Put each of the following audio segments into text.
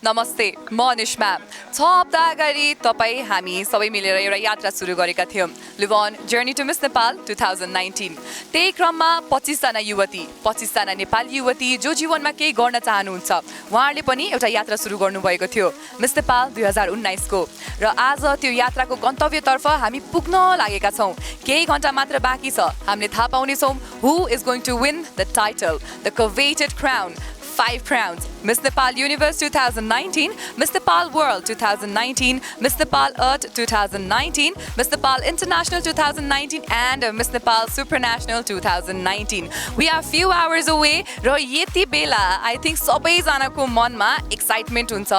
नमस्ते म अनिश म्याम 6 हप्ता अगाडि तपाईँ हामी सबै मिलेर एउटा यात्रा सुरु गरेका थियौँ live on journey to Miss Nepal 2019 त्यही क्रममा 25 जना युवती 25 जना नेपाली युवती जो जीवनमा केही गर्न चाहनुहुन्छ उहाँहरूले पनि एउटा यात्रा सुरु गर्नुभएको थियो मिस नेपाल 2019 को र आज त्यो यात्राको गन्तव्यतर्फ हामी पुग्न लागेका छौँ केही घण्टा मात्र बाँकी छ हामीले थाहा पाउनेछौँ who is going to win the title the coveted crown 5 crowns Miss Nepal Universe 2019, Miss Nepal World 2019, Miss Nepal Earth 2019, Miss Nepal International 2019 and Miss Nepal Supranational 2019. We are few hours away raw Yati Bela I think सबैजनाको मनमा excitement हुन्छ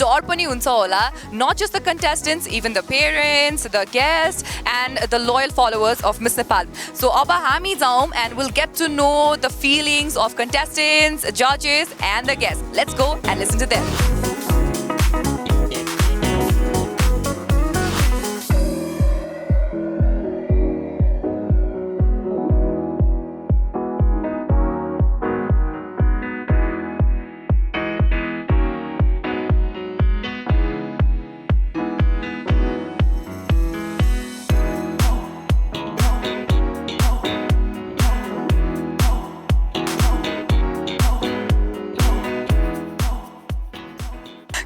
डर पनि हुन्छ होला not just the contestants even the parents the guests and the loyal followers of Miss Nepal. So अब हामी जाउँ and we'll get to know the feelings of contestants, judges and the guests. Let's go and listen to them.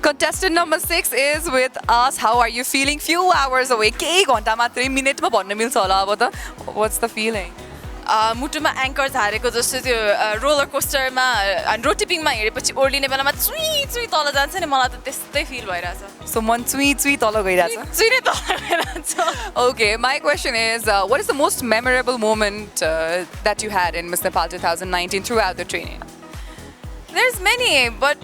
Contestant number 6 is with us. How are you feeling? Few hours away. केही घण्टा मात्रै मिनेटमा भन्न मिल्छ होला अब त. What's the feeling? मुटुमा anchor झारेको जस्तो त्यो रोलर कोस्टरमा रोटिपिङमा हिँडेपछि ओर्लिने बेलामा चुई चुई तल जान्छ नि मलाई त त्यस्तै फिल भइरहेछ So मन चुई चुई तल गइरहेछ. चुई नै तल गइरहेछ. Okay, my question is what is the most memorable moment that you had in Miss Nepal 2019 throughout the training? There's many, but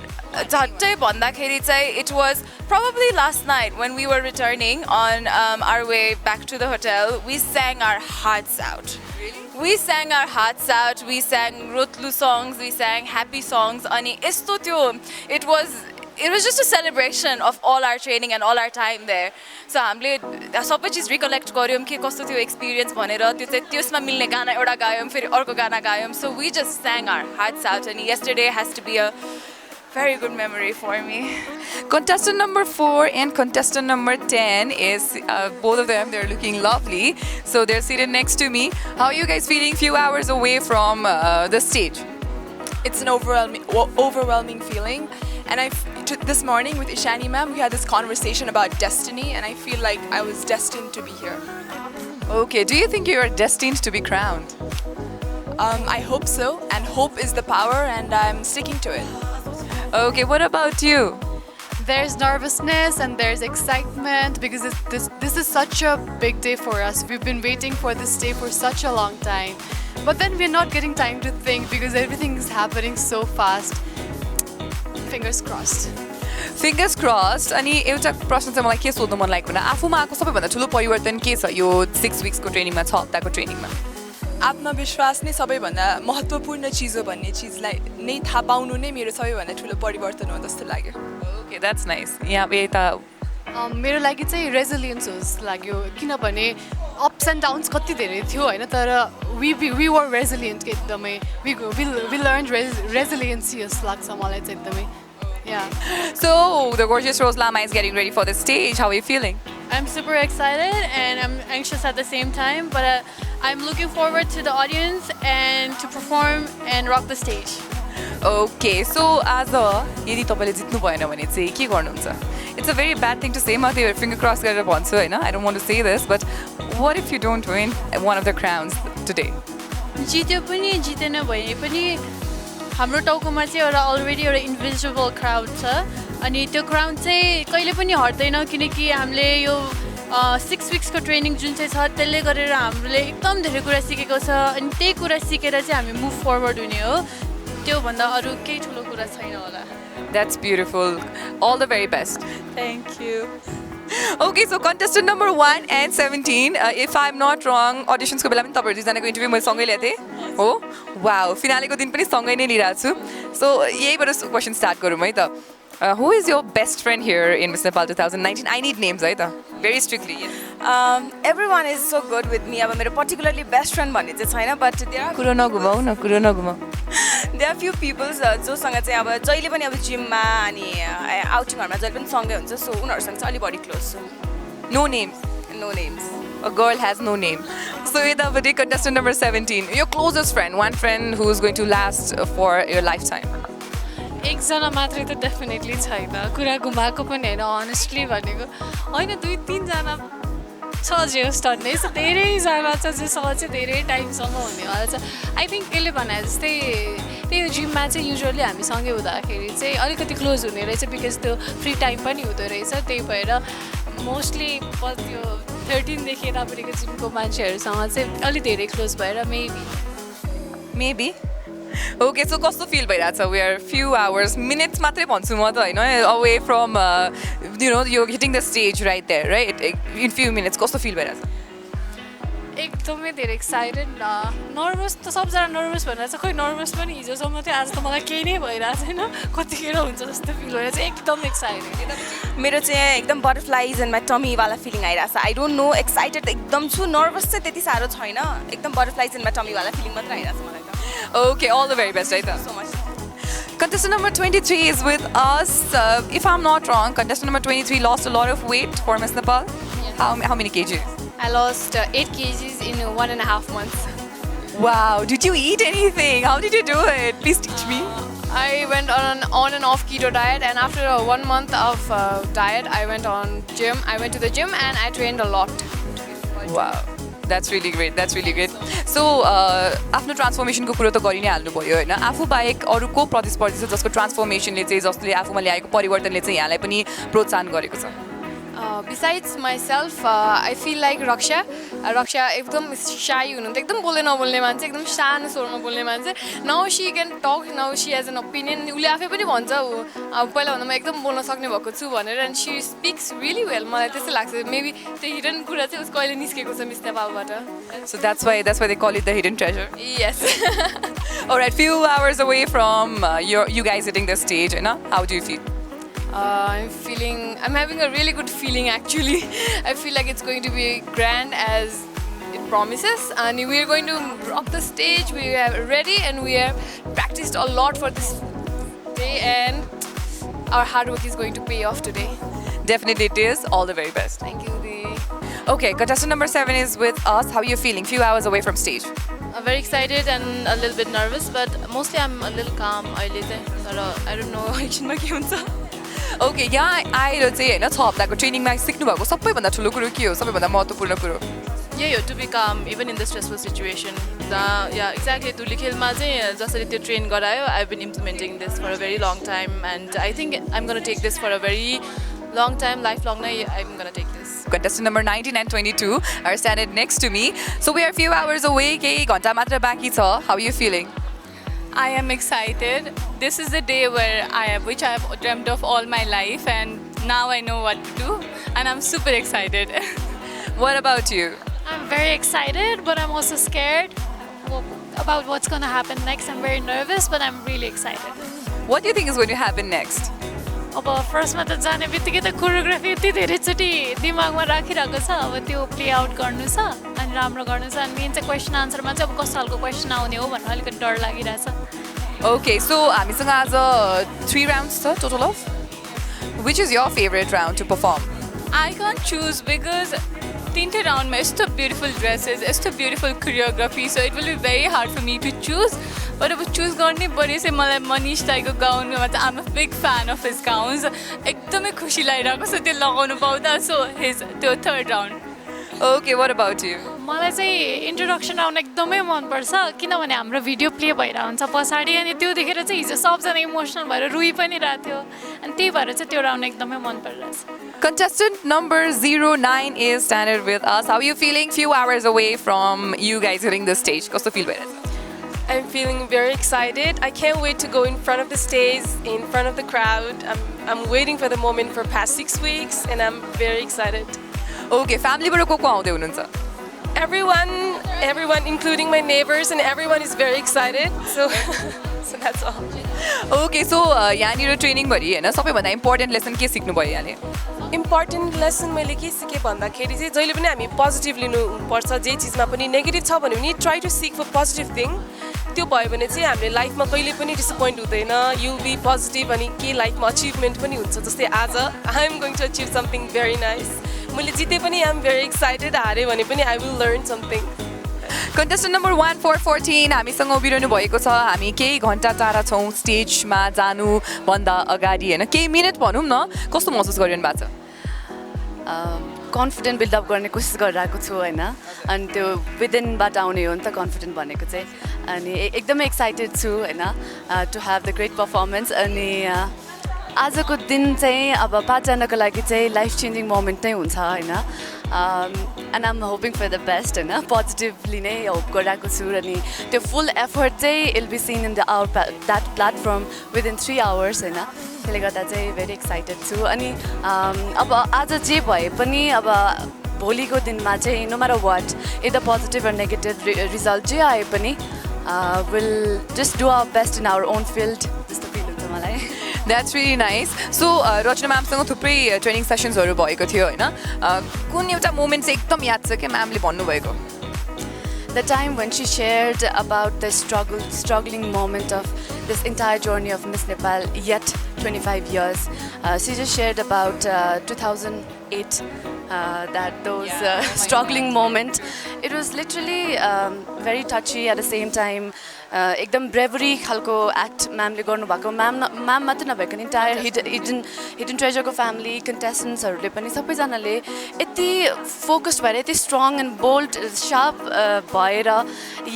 झट्टै भन्दाखेरि चाहिँ it was probably last night when we were returning on our way back to the hotel. We sang our hearts out. Really? We sang our hearts out. We sang Rotlu songs. We sang happy songs. अनि यस्तो त्यो it was just a celebration of all our training and all our time there. So हामीले सबै चिज recollect गर्यौँ के कस्तो त्यो एक्सपिरियन्स भनेर त्यो चाहिँ त्यसमा मिल्ने गाना एउटा गायौँ फेरि अर्को गाना गायौँ. So we just sang our hearts out and yesterday has to be a very good memory for me. Contestant number 4 and contestant number 10 is both of them. They're looking lovely. So they're seated next to me. How are you guys feeling few hours away from the stage? It's an overwhelming feeling. And this morning with Ishani ma'am, we had this conversation about destiny, and I feel like I was destined to be here. Okay, do you think you are destined to be crowned? I hope so, and hope is the power, and I'm sticking to it. Okay, what about you? There's nervousness and there's excitement because this is such a big day for us. We've been waiting for this day for such a long time. But then we're not getting time to think because everything is happening so fast. Fingers crossed. Fingers crossed. अनि एउटा प्रश्न चाहिँ मलाई के सोध्नु मन लागेको भने आफूमा आएको सबैभन्दा ठुलो परिवर्तन के छ यो 6 weeks को ट्रेनिङमा 6 हप्ताको ट्रेनिङमा? आत्मविश्वास नै सबैभन्दा महत्त्वपूर्ण चिज हो भन्ने चिजलाई नै थाहा पाउनु नै मेरो सबैभन्दा ठुलो परिवर्तन हो जस्तो लाग्यो. Okay, that's nice. यहाँ यता मेरो लागि चाहिँ रेजिलियन्स होस् लाग्यो किनभने अप्स एन्ड डाउन्स कति धेरै थियो होइन तर वी वर रेजिलियन्ट एकदमै वी लर्न रेजिलियन्सी जस्तो लाग्छ मलाई चाहिँ एकदमै. So the gorgeous Rose Lama is getting ready for the stage. How are you feeling? I'm super excited and I'm anxious at the same time, but I'm looking forward to the audience and to perform and rock the stage. Okay, so as यदि तपाईले जित्नु भएन भने चाहिँ के गर्नुहुन्छ? It's a very bad thing to say. म त्यो finger cross गरेर भन्छु हैन. I don't want to say this, but what if you don't win one of the crowns today? जित्यो पनि जितेन भने पनि हाम्रो टाउकोमा चाहिँ एउटा अलरेडी एउटा इन्भिजिबल क्राउड छ अनि त्यो क्राउड चाहिँ कहिले पनि हट्दैन किनकि हामीले यो 6 weeks को ट्रेनिङ जुन चाहिँ छ त्यसले गरेर हामीले एकदम धेरै कुरा सिकेको छ अनि त्यही कुरा सिकेर चाहिँ हामी मुभ फरवर्ड हुने हो त्यो भन्दा अरु केही ठुलो कुरा छैन होला. That's beautiful. All the very best. Thank you. Okay, so contestant number 1 and 17, if I'm not wrong, auditions को बेला पनि तपाईहरु दुईजनाको इन्टरभ्यु मैले सँगै ल्याथे हो. वाउ, फिनालेको दिन पनि सँगै नै लिइराछु. सो यहीबाट क्वेशन स्टार्ट गरौँ है त. Who is your best friend here in Miss Nepal 2019? I need names है त. Very strictly. Yes. Everyone is so good with me. अब मेरो particularly best friend भन्ने चाहिँ छैन but there are कुरो नघुमाऊ न, कुरो नघुमाऊ. देयर आर फ्यु पिपल्स जोसँग चाहिँ अब जहिले पनि अब जिममा अनि आउटिङहरूमा जहिले पनि सँगै हुन्छ सो उनीहरूसँग चाहिँ अलिक बढी क्लोज छु No names. No names A girl has no name. So yetapati contestant number 17. Your closest friend, one friend who is going to last for your lifetime. एकजना मात्रै त डेफिनेटली छैन कुरा घुमाएको पनि होइन अनेस्टली भनेको होइन 2-3जना छ जे होस् टन्नै छ धेरैजना छ जोसँग चाहिँ धेरै टाइमसम्म हुनेवाला छ आई थिङ्क यसले भने जस्तै त्यही जिममा चाहिँ युजली हामी सँगै हुँदाखेरि चाहिँ अलिकति क्लोज हुने रहेछ बिकज त्यो फ्री टाइम पनि हुँदो रहेछ त्यही भएर मोस्टली त्यो 13देखि यतापट्टिको जिमको मान्छेहरूसँग चाहिँ अलिक धेरै क्लोज भएर Maybe. Okay, so कस्तो feel भइरहेछ? We are few hours, minutes मात्रै भन्छु म त होइन, away from you're hitting the stage right there, right? In few minutes कस्तो feel भइरहेछ? एकदमै धेरै एक्साइटेड नर्भस त सबजना नर्भस भनेर चाहिँ खोइ नर्भस पनि हिजोसम्म थियो आज त मलाई केही नै भइरहेको छैन कतिखेर हुन्छ जस्तो फिल भएर चाहिँ एकदम एक्साइटेड मेरो चाहिँ एकदम बटरफ्लाइज एन्ड माई टमीवाला फिलिङ आइरहेको छ आई डोन्ट नो एक्साइटेड एकदम छु नर्भस चाहिँ त्यति साह्रो छैन एकदम बटरफ्लाइज एन्ड माई टमीवाला फिलिङ मात्र आइरहेको छ मलाई त Okay, all the very best, right? so much Contestant number 23 is with us. If I'm not wrong, contestant number 23 lost a lot of weight for Miss Nepal. Yes. How many kgs? I lost 8 kgs in 1.5 months. Wow, did you eat anything? How did you do it? Please teach me. I went on an on and off keto diet and after 1 month of diet I went to the gym and I trained a lot. Wow. That's really great. That's really great. So, आफ्नो ट्रान्सफर्मेसनको कुरो त गरि नै हाल्नु भयो होइन आफू बाहेक अरू को प्रतिस्पर्धी छ जसको ट्रान्सफर्मेसनले चाहिँ जसले आफूमा ल्याएको परिवर्तनले चाहिँ यहाँलाई पनि प्रोत्साहन गरेको छ Besides myself, I feel like Raksha एकदम shy हुनुहुन्थ्यो एकदम बोल्ने नबोल्ने मान्छे एकदम सानो स्वरमा बोल्ने मान्छे now she can talk, now she has an opinion उसले आफै पनि भन्छ पहिला भन्दा म एकदम बोल्न सक्ने भएको छु भनेर and she speaks really well मलाई त्यस्तो लाग्छ मेबी त्यो हिडन कुरा चाहिँ उसको अहिले निस्केको छ मिस नेपालबाट So that's why they call it the hidden treasure. Yes. Alright, few hours away from you guys hitting the stage, you know? How do you feel? I'm having a really good feeling actually. I feel like it's going to be grand as it promises and we are going to rock the stage. We are ready and we have practiced a lot for this day and our hard work is going to pay off today. Definitely it is. All the very best. Thank you, Dee. Okay, contestant number 7 is with us. How are you feeling? Few hours away from stage. I'm very excited and a little bit nervous, but mostly I'm a little calm. I don't know एकछिनमा के हुन्छ Okay, यहाँ आएर चाहिँ होइन 6 हप्ताको ट्रेनिङमा सिक्नु भएको सबैभन्दा ठुलो कुरो के हो सबैभन्दा महत्त्वपूर्ण कुरो यही हो to be calm even in the stressful situation. Yeah, exactly. तुलिखेलमा चाहिँ जसरी त्यो ट्रेन गरायो I've been implementing this for a very long time and I think I'm going to take this for a very long time, lifelong नै I'm going to take this. Contestant number 19 and 22 are standing next to me. So we are a few hours away. केही घण्टा मात्र बाँकी छ. How are you feeling? I am excited. This is the day which I have dreamt of all my life and now I know what to do and I'm super excited. What about you? I'm very excited, but I'm also scared about what's going to happen next. I'm very nervous, but I'm really excited. What do you think is going to happen next? अब फर्स्टमा त जाने बित्तिकै त choreography यति धेरैचोटि दिमागमा राखिरहेको छ अब त्यो प्ले आउट गर्नु छ अनि राम्रो गर्नु छ अनि मेन चाहिँ क्वेसन आन्सरमा चाहिँ अब कस्तो खालको क्वेसन आउने हो भन्ने अलिकति डर लागिरहेछ Okay, so हामीसँग आज 3 rounds छ total of. Which is your favorite round to perform? I can't choose because तीनटे राउन्डमा यस्तो beautiful dresses, यस्तो beautiful choreography, so it will be very hard for me to choose. But अब choose गर्ने पऱ्यो चाहिँ मलाई मनिष दाइको गाउनमा चाहिँ I'm a big fan of his gowns. एकदमै खुसी लागिरहेको छ त्यो लगाउनु पाउँदा so his त्यो third round. Okay, what about you? मलाई चाहिँ इन्ट्रोडक्सन राउन्ड एकदमै मनपर्छ किनभने हाम्रो भिडियो प्ले भइरहेको हुन्छ पछाडि अनि त्यो देखेर चाहिँ हिजो सबजना इमोसनल भएर रुई पनि रहेको थियो अनि त्यही भएर चाहिँ त्यो राउन्ड एकदमै मन परिरहेछ Contestant number 09 is standing with us. How are you feeling? Few hours away from you guys hitting the stage. What's the feel better? I'm feeling very excited. I can't wait to go in front of the stage, in front of the crowd. I'm waiting for the moment for past 6 weeks and I'm very excited. Okay, family baro ko आउँदै हुनुहुन्छ? Everyone, including my neighbors and everyone is very excited. So that's all. Okay, so यहाँनिर training भरि हैन सबैभन्दा important lesson के सिक्नु भयो यहाँले? Important lesson मैले के सिकेँ भन्दाखेरि चाहिँ जहिले पनि हामी पोजिटिभ लिनुपर्छ जे चिजमा पनि नेगेटिभ छ भने पनि try to seek for positive thing त्यो भयो भने चाहिँ हामीले लाइफमा कहिले पनि डिसपोइन्ट हुँदैन यु बी पोजिटिभ अनि के लाइफमा अचिभमेन्ट पनि हुन्छ जस्तै आज I am going to achieve something very nice मैले जिते पनि आई एम भेरी एक्साइटेड हारेँ भने पनि I will learn something contestant number 1414 हामीसँग उभिरहनु भएको छ हामी केही घन्टा टाढा छौँ स्टेजमा जानुभन्दा अगाडि होइन केही मिनट भनौँ न कस्तो महसुस गरिरहनु भएको छ कन्फिडेन्ट बिल्डअप गर्ने कोसिस गरिरहेको छु होइन अनि त्यो विदिनबाट आउने हो नि त कन्फिडेन्ट भनेको चाहिँ अनि एकदमै एक्साइटेड छु होइन to have the great performance अनि आजको दिन चाहिँ अब 5 जनाको लागि चाहिँ लाइफ चेन्जिङ मोमेन्ट नै हुन्छ होइन and I am hoping for the best होइन पोजिटिभली नै होप गरिरहेको छु अनि त्यो फुल एफर्ट चाहिँ will be seen in the hour that platform within 3 hours होइन त्यसले गर्दा चाहिँ भेरी एक्साइटेड छु अनि अब आज जे भए पनि अब भोलिको दिनमा चाहिँ नो म्याटर वाट यता पोजिटिभ र नेगेटिभ रिजल्ट जे आए पनि will just do our best in our own field जस्तो फिल हुन्छ मलाई that's really nice so Rachana म्यामसँग थुप्रै ट्रेनिङ सेसन्सहरू भएको थियो होइन कुन एउटा मोमेन्ट चाहिँ एकदम याद छ क्या म्यामले भन्नुभएको The time when she shared about the struggling moment of this entire journey of Miss Nepal, yet 25 years. She just shared about 2008, struggling moment. It was literally very touchy at the same time. एकदम bravery खालको act म्यामले गर्नुभएको ma'am मात्र नभएको entire hidden ट्रेजरको family कन्टेस्टेन्ट्सहरूले पनि सबैजनाले यति focused भएर यति strong end bold sharp भएर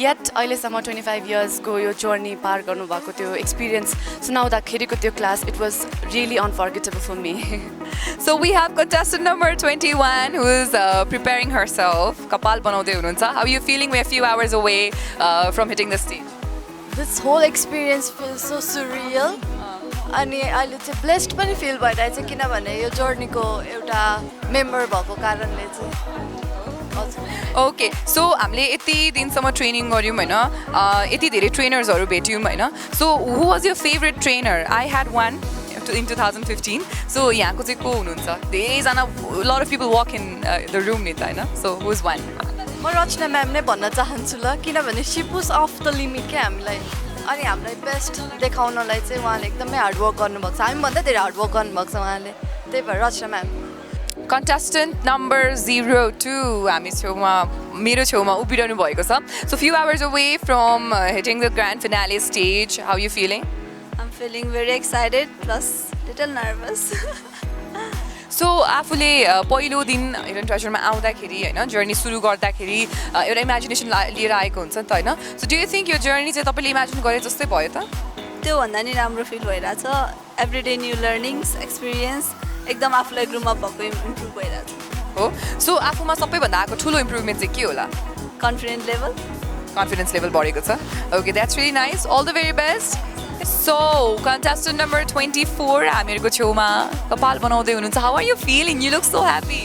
yet अहिलेसम्म 25 इयर्सको यो जर्नी पार गर्नुभएको त्यो एक्सपिरियन्स सुनाउँदाखेरिको त्यो class it was really unforgettable for me So we have contestant number 21 who is preparing herself. Kapal banaउँदै हुनुहुन्छ. How are you feeling? We're a few hours away from hitting the stage. This whole experience feels so surreal. अनि अहिले चाहिँ blessed पनि fill भइरहेछ किनभने यो जर्नीको एउटा member भएको कारणले चाहिँ ओके सो हामीले यति दिनसम्म ट्रेनिङ गऱ्यौँ होइन यति धेरै ट्रेनर्सहरू भेट्यौँ होइन so who was your favourite trainer I had one in 2015 so यहाँको चाहिँ को हुनुहुन्छ धेरैजना lot of people walk in the room नि त होइन so who is one म रचना म्याम नै भन्न चाहन्छु ल किनभने सी पुस अफ द लिमिट क्या हामीलाई अनि हामीलाई बेस्ट देखाउनलाई चाहिँ उहाँले एकदमै हार्डवर्क गर्नुभएको छ हामीभन्दा धेरै हार्डवर्क गर्नुभएको छ उहाँले त्यही भएर रचना म्याम contestant number 02 हामी छेउमा मेरो छेउमा उभिरहनु भएको छ so few hours away from hitting the grand finale stage how you feeling I'm feeling very excited plus little nervous सो आफूले पहिलो दिन हिडन ट्रेजरमा आउँदाखेरि होइन जर्नी सुरु गर्दाखेरि एउटा इमेजिनेसन लिएर आएको हुन्छ नि त होइन so do you think yo journey चाहिँ तपाईँले इमेजिन गरे जस्तै भयो त त्योभन्दा नि राम्रो फिल भइरहेछ एभ्रिडे न्यू लर्निङ्स एक्सपिरियन्स एकदम आफूलाई ग्रुम अप भएको इम्प्रुभ भइरहेछ हो सो आफूमा सबैभन्दा आएको ठुलो इम्प्रुभमेन्ट चाहिँ के होला कन्फिडेन्स लेभल बढेको छ okay that's really nice all the very best so contestant number 24 हामीहरूको छेउमा कपाल बनाउँदै हुनुहुन्छ how are you feeling you look so happy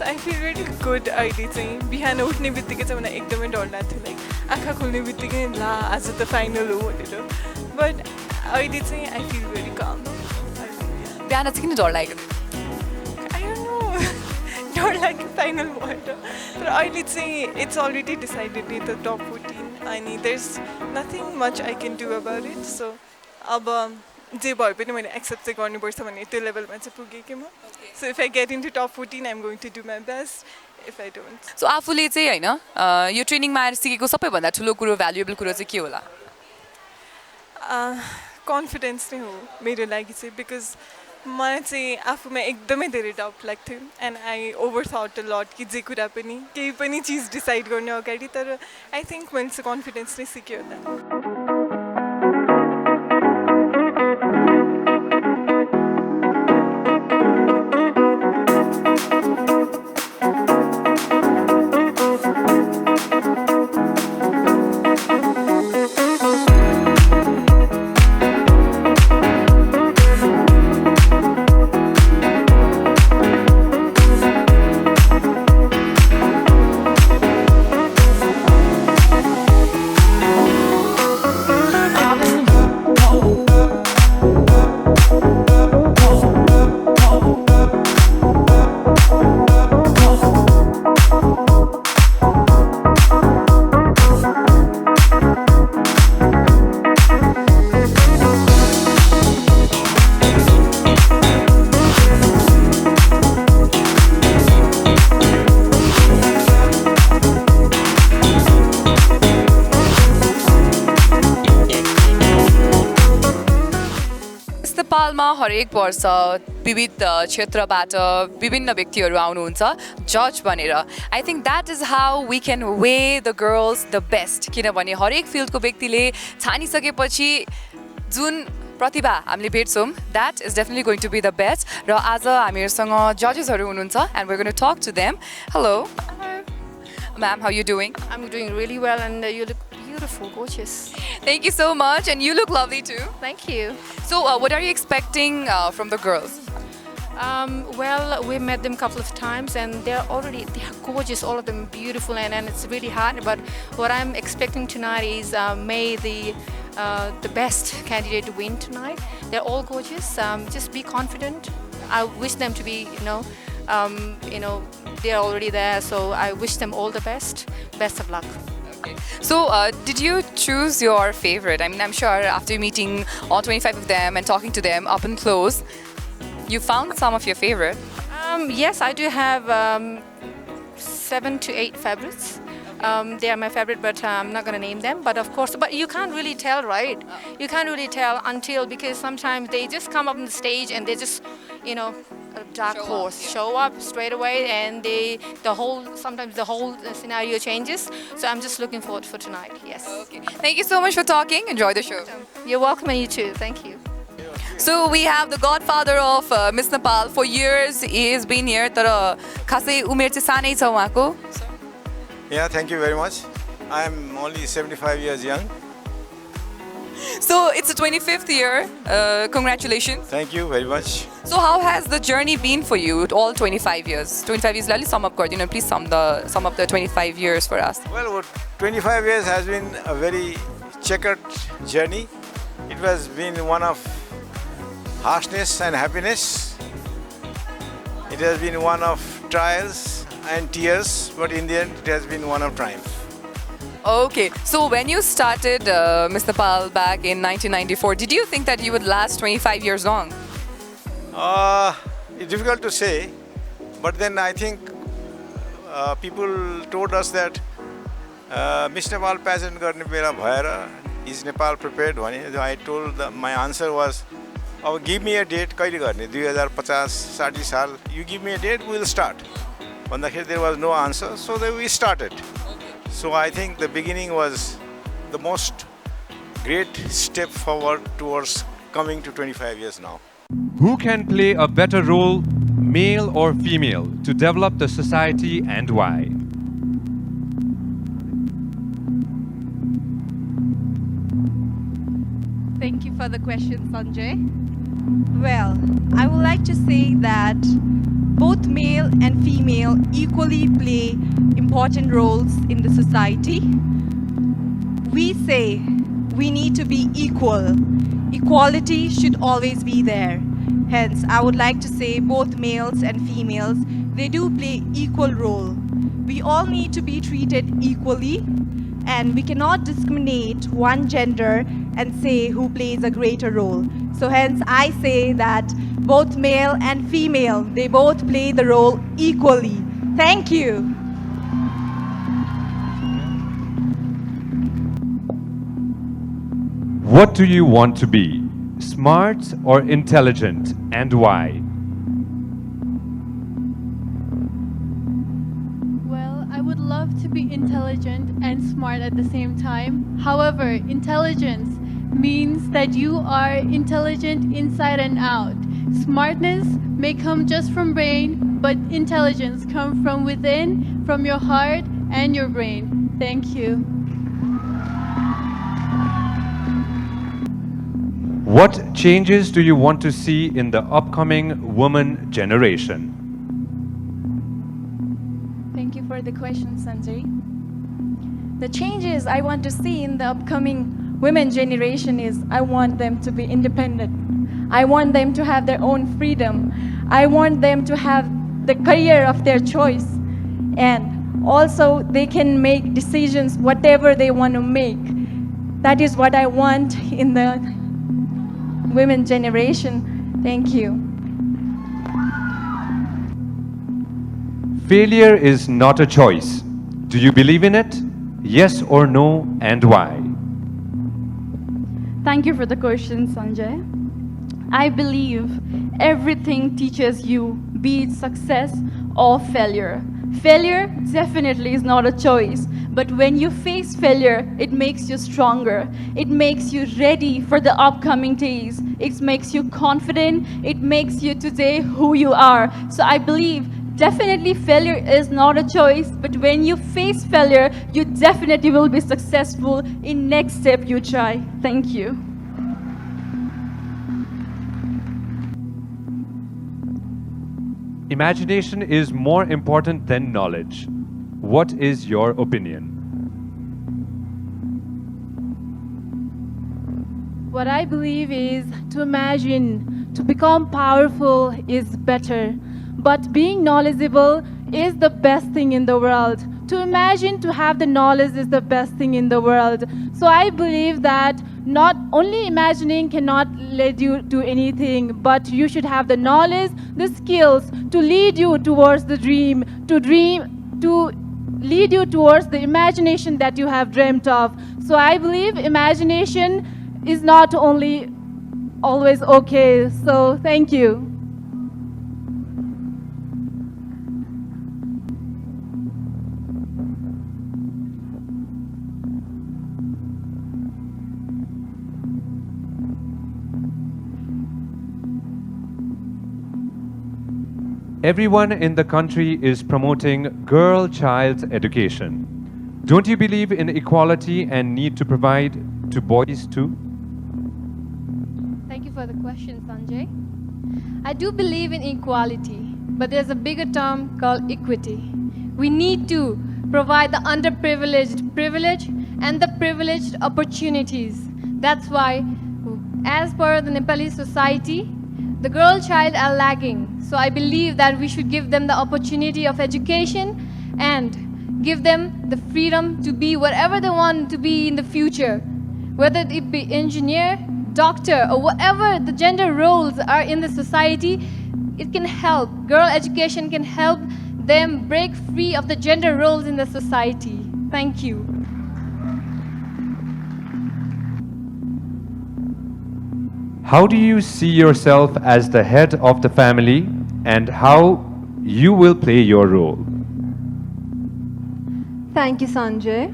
I feel very good अहिले चाहिँ बिहान उठ्ने बित्तिकै चाहिँ मलाई एकदमै डर लाग्थ्यो लाइक आँखा खोल्ने बित्तिकै ला आज त फाइनल हो भनेर बट अहिले चाहिँ आई फिल भेरी कम बिहान चाहिँ किन डर लागेको आई डोन्ट नो डर लाग्यो फाइनल भएर तर अहिले चाहिँ it's already decided in the top 14 अनि there is nothing much I can do about it so अब जे भए पनि मैले एक्सेप्ट चाहिँ गर्नुपर्छ भन्ने त्यो लेभलमा चाहिँ पुगेँ कि म so if I get into top 14 I am going to do my best if I don't so आफूले चाहिँ होइन यो ट्रेनिङमा आएर सिकेको सबैभन्दा ठुलो कुरो भ्यालुएबल कुरो चाहिँ के होला कन्फिडेन्स नै हो मेरो लागि चाहिँ बिकज मलाई चाहिँ आफूमा एकदमै धेरै डाउट लाग्थ्यो एन्ड आई ओभर थट अ लट कि जे कुरा पनि केही पनि चिज डिसाइड गर्ने अगाडि तर आई थिङ्क मैले चाहिँ कन्फिडेन्स नै सिक्यो होला नेपालमा हरेक वर्ष विविध क्षेत्रबाट विभिन्न व्यक्तिहरू आउनुहुन्छ जज बनेर. I think that is how we can weigh the girls the best. किनभने हरेक फिल्डको व्यक्तिले छानिसकेपछि जुन प्रतिभा हामीले भेट्छौँ that is definitely going to be the best. र आज हामीहरूसँग जजेसहरू हुनुहुन्छ and we're going to talk to them. Hello. Ma'am, how are you doing? I'm doing really well, and you look beautiful, gorgeous. Thank you so much, and you look lovely too. Thank you. So, what are you expecting from the girls? Well, we met them a couple of times, and they are gorgeous, all of them beautiful, and it's really hard. But what I'm expecting tonight is may the best candidate to win tonight. They're all gorgeous. Just be confident. I wish them to be, they're already there, so I wish them all the best. Best of luck. Okay. So, did you choose your favorite? I mean, I'm sure after meeting all 25 of them and talking to them up and close, you found some of your favorite. Yes, I do have 7 to 8 favorites. They are my favorite, but I'm not going to name them. But of course, but you can't really tell, right? You can't really tell until, because sometimes they just come up on the stage and they just, a dark horse show up straight away, and sometimes the whole scenario changes. So I'm just looking forward for tonight. Yes. Okay. Thank you so much for talking. Enjoy the show. You're welcome, and you too. Thank you. So we have the godfather of Miss Nepal. For years he has been here. Tara khasai umer chai sanai cha uhako. Yeah, thank you very much. I'm only 75 years young. So it's the 25th year. Congratulations. Thank you very much. So how has the journey been for you all 25 years? 25 years, lali sum up gardinu. Please sum up the 25 years for us. Well, 25 years has been a very checkered journey. It has been one of harshness and happiness. It has been one of trials and tears, but in the end, it has been one of triumph. Okay, so when you started Miss Nepal back in 1994, did you think that you would last 25 years long? It's difficult to say, but then I think people told us that Miss Nepal pageant गर्ने बेला भएर is Nepal prepared भने. I told them, my answer was, give me a date, कहिले गर्ने 2050-60 साल, you give me a date, we will start. भन्दाखेरि there was no answer, so then we started. So I think the beginning was the most great step forward towards coming to 25 years now. Who can play a better role, male or female, to develop the society, and why? Thank you for the question, Sanjay. Well, I would like to say that both male and female equally play important roles in the society. We say we need to be equal. Equality should always be there. Hence, I would like to say both males and females, they do play equal role. We all need to be treated equally, and we cannot discriminate one gender and say who plays a greater role. So hence I say that both male and female, they both play the role equally. Thank you. What do you want to be? Smart or intelligent, and why? Well, I would love to be intelligent and smart at the same time. However, intelligence means that you are intelligent inside and out. Smartness may come just from brain, but intelligence comes from within, from your heart and your brain. Thank you. What changes do you want to see in the upcoming woman generation? Thank you for the question, Sanjay. The changes I want to see in the upcoming women generation is I want them to be independent. I want them to have their own freedom. I want them to have the career of their choice. And also they can make decisions whatever they want to make. That is what I want in the women generation. Thank you. Failure is not a choice. Do you believe in it? Yes or no, and why? Thank you for the question, Sanjay. I believe everything teaches you, be it success or failure. Failure definitely is not a choice, but when you face failure, it makes you stronger. It makes you ready for the upcoming days. It makes you confident. It makes you today who you are. So I believe definitely failure is not a choice, but when you face failure, you definitely will be successful in next step you try. Thank you. Imagination is more important than knowledge. What is your opinion? What I believe is to imagine, to become powerful is better. But being knowledgeable is the best thing in the world. To imagine, to have the knowledge is the best thing in the world. So I believe that not only imagining cannot lead you to anything, but you should have the knowledge, the skills to lead you towards the dream, to lead you towards the imagination that you have dreamt of. So I believe imagination is not only always okay. So thank you. Everyone in the country is promoting girl-child education. Don't you believe in equality and need to provide to boys too? Thank you for the question, Sanjay. I do believe in equality, but there's a bigger term called equity. We need to provide the underprivileged privilege and the privileged opportunities. That's why, as per the Nepali society, the girl child are lagging. So I believe that we should give them the opportunity of education and give them the freedom to be whatever they want to be in the future. Whether it be engineer, doctor, or whatever the gender roles are in the society, it can help. Girl education can help them break free of the gender roles in the society. Thank you. How do you see yourself as the head of the family and how you will play your role? Thank you, Sanjay.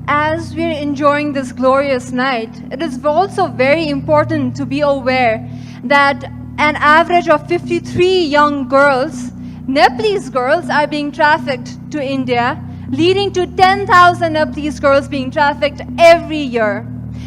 As we're enjoying this glorious night, it is also very important to be aware that an average of 53 young girls, Nepalese girls, are being trafficked to India, leading to 10,000 Nepalese girls being trafficked every year.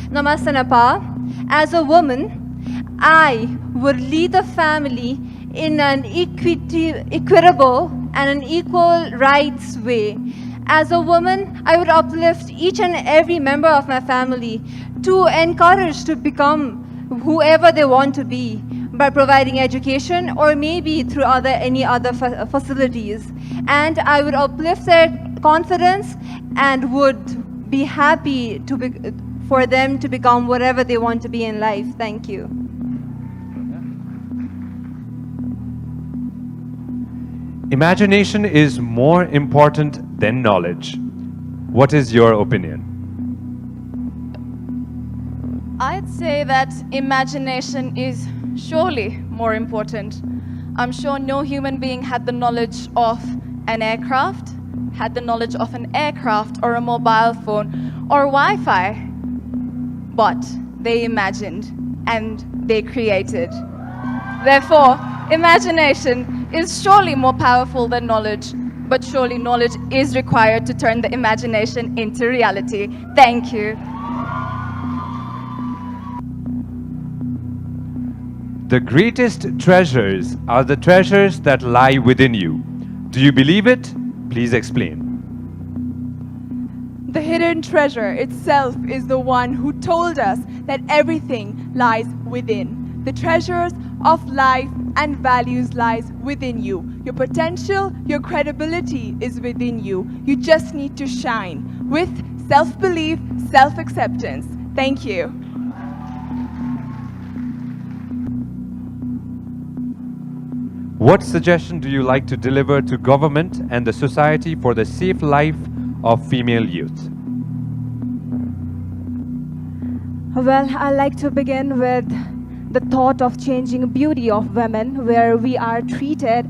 Namaste, Nepal. As a woman, I would lead the family in an equitable and an equal rights way. As a woman, I would uplift each and every member of my family to encourage to become whoever they want to be by providing education or maybe through any other facilities. And I would uplift their confidence and would be happy for them to become whatever they want to be in life. Thank you. Imagination is more important than knowledge. What is your opinion? I'd say that imagination is surely more important. I'm sure no human being had the knowledge of an aircraft, had the knowledge of an aircraft or a mobile phone or Wi-Fi, but they imagined and they created. Therefore, imagination is surely more powerful than knowledge, but surely knowledge is required to turn the imagination into reality. Thank you. The greatest treasures are the treasures that lie within you. Do you believe it? Please explain. The hidden treasure itself is the one who told us that everything lies within. The treasures of life and values lies within you. Your potential, your credibility is within you. You just need to shine with self-belief, self-acceptance. Thank you. What suggestion do you like to deliver to government and the society for the safe life of female youth? Well, I'd like to begin with the thought of changing beauty of women, where we are treated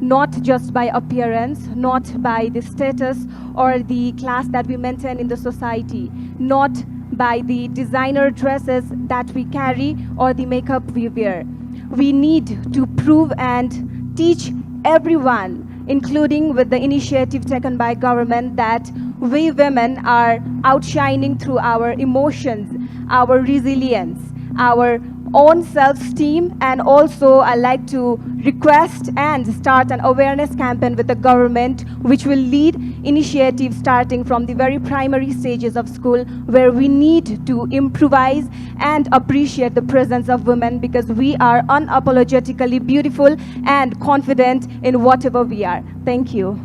not just by appearance, not by the status or the class that we maintain in the society, not by the designer dresses that we carry or the makeup we wear. We need to prove and teach everyone, including with the initiative taken by government, that we women are outshining through our emotions, our resilience, our own self-esteem. And also I like to request and start an awareness campaign with the government, which will lead initiatives starting from the very primary stages of school, where we need to improvise and appreciate the presence of women, because we are unapologetically beautiful and confident in whatever we are. Thank you.